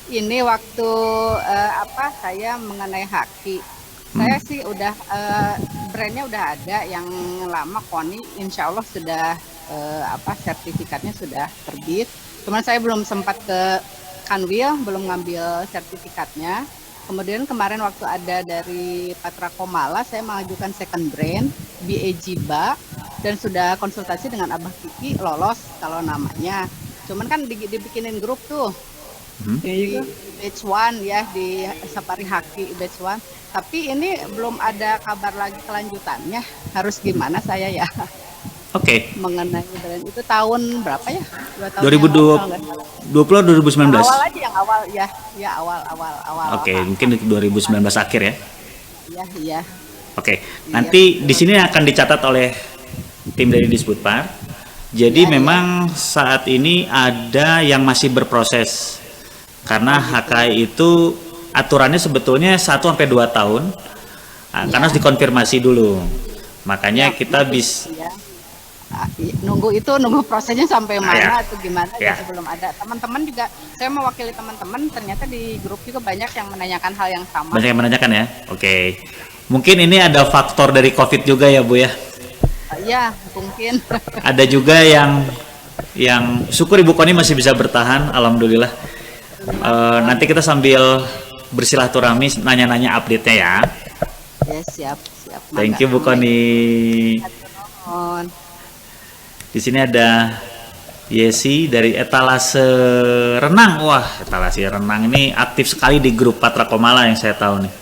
Ini waktu saya mengenai haki. Saya sih udah brandnya udah ada yang lama Koni, insya Allah sudah sertifikatnya sudah terbit. Cuman saya belum sempat ke Kanwil, belum ngambil sertifikatnya. Kemudian kemarin waktu ada dari Patra Komala, saya mengajukan second brand BA-Jiba dan sudah konsultasi dengan Abah Kiki, lolos kalau namanya. Cuman kan dibikinin grup tuh. Di batch 1 ya, di Safari Haki batch 1. Tapi ini belum ada kabar lagi kelanjutannya. Harus gimana saya ya? Oke. Mengenai brand itu tahun berapa ya? 2 tahun 2020 atau 2019? Awal aja yang awal ya. Ya awal. Oke, mungkin 2019 akhir ya. Iya. Oke, nanti di sini akan dicatat oleh tim dari Disbudpar. Jadi memang saat ini ada yang masih berproses. Karena HKI itu aturannya sebetulnya 1 sampai 2 tahun. Karena harus dikonfirmasi dulu. Makanya kita bisa nunggu prosesnya sampai mana atau gimana Ya. belum ada. Teman-teman juga, saya mewakili teman-teman, ternyata di grup juga banyak yang menanyakan hal yang sama. banyak yang menanyakan ya. Oke. Mungkin ini ada faktor dari COVID juga ya, Bu ya. Iya, mungkin. Ada juga yang syukur Ibu Koni masih bisa bertahan, alhamdulillah. Nanti kita sambil bersilaturahmi nanya-nanya update-nya ya. Ya siap, siap. Thank you Bu Koni. Mohon. Di sini ada Yesi dari etalase renang. Wah, etalase renang ini aktif sekali di grup Patra Komala yang saya tahu nih.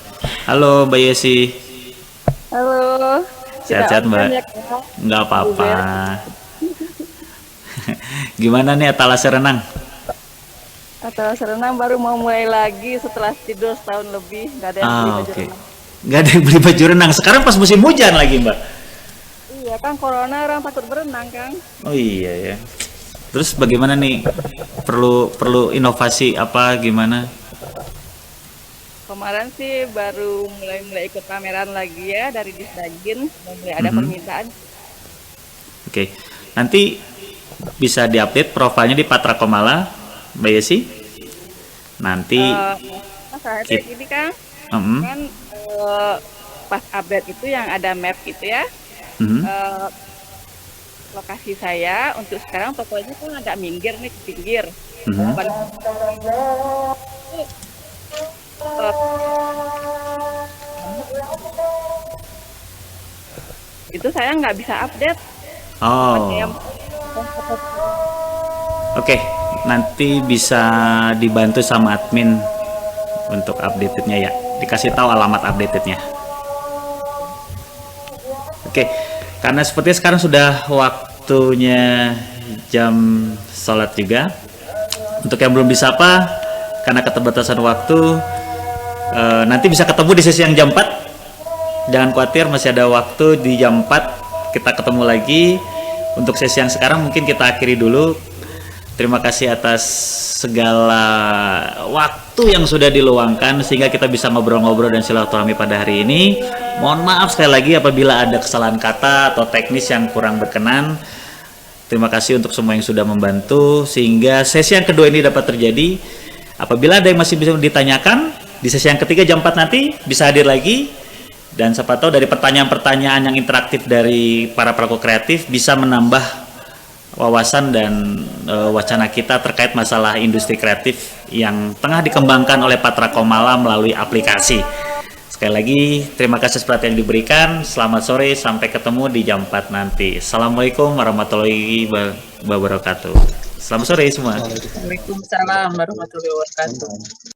Halo Mbak Yesi. Halo. Sehat-sehat Mbak? Nggak apa-apa. Gimana nih etalase renang? Etalase renang baru mau mulai lagi setelah tidur setahun lebih. Nggak ada yang beli baju renang. Nggak ada yang beli baju renang. Sekarang pas musim hujan lagi Mbak. Iya kan, corona orang takut berenang kan. Oh iya ya. Terus bagaimana nih? Perlu inovasi apa gimana? Kemarin sih baru mulai ikut pameran lagi ya dari Disdagin, mulai ada permintaan. Oke. Nanti bisa diupdate profilnya di Patra Komala, Mbak Yesi. Nanti Saya kayak gini kan, pas update itu yang ada map gitu ya. Lokasi saya untuk sekarang tokonya kan agak minggir nih, ke pinggir. Itu saya nggak bisa update. Oke, nanti bisa dibantu sama admin untuk update-nya ya. Dikasih tahu alamat update-nya. Oke, karena sepertinya sekarang sudah waktunya jam sholat juga. Untuk yang belum disapa, karena keterbatasan waktu, nanti bisa ketemu di sesi yang jam 4. Jangan khawatir, masih ada waktu di jam 4 kita ketemu lagi. Untuk sesi yang sekarang mungkin kita akhiri dulu. Terima kasih atas segala waktu yang sudah diluangkan sehingga kita bisa ngobrol-ngobrol dan silaturahmi pada hari ini. Mohon maaf sekali lagi apabila ada kesalahan kata atau teknis yang kurang berkenan. Terima kasih untuk semua yang sudah membantu sehingga sesi yang kedua ini dapat terjadi. Apabila ada yang masih bisa ditanyakan, di sesi yang ketiga jam 4 nanti bisa hadir lagi. Dan siapa tahu dari pertanyaan-pertanyaan yang interaktif dari para pelaku kreatif bisa menambah wawasan dan wacana kita terkait masalah industri kreatif yang tengah dikembangkan oleh Patra Komala melalui aplikasi. Sekali lagi, terima kasih atas perhatian yang diberikan. Selamat sore, sampai ketemu di jam 4 nanti. Assalamualaikum warahmatullahi wabarakatuh. Selamat sore semua. Waalaikumsalam warahmatullahi wabarakatuh.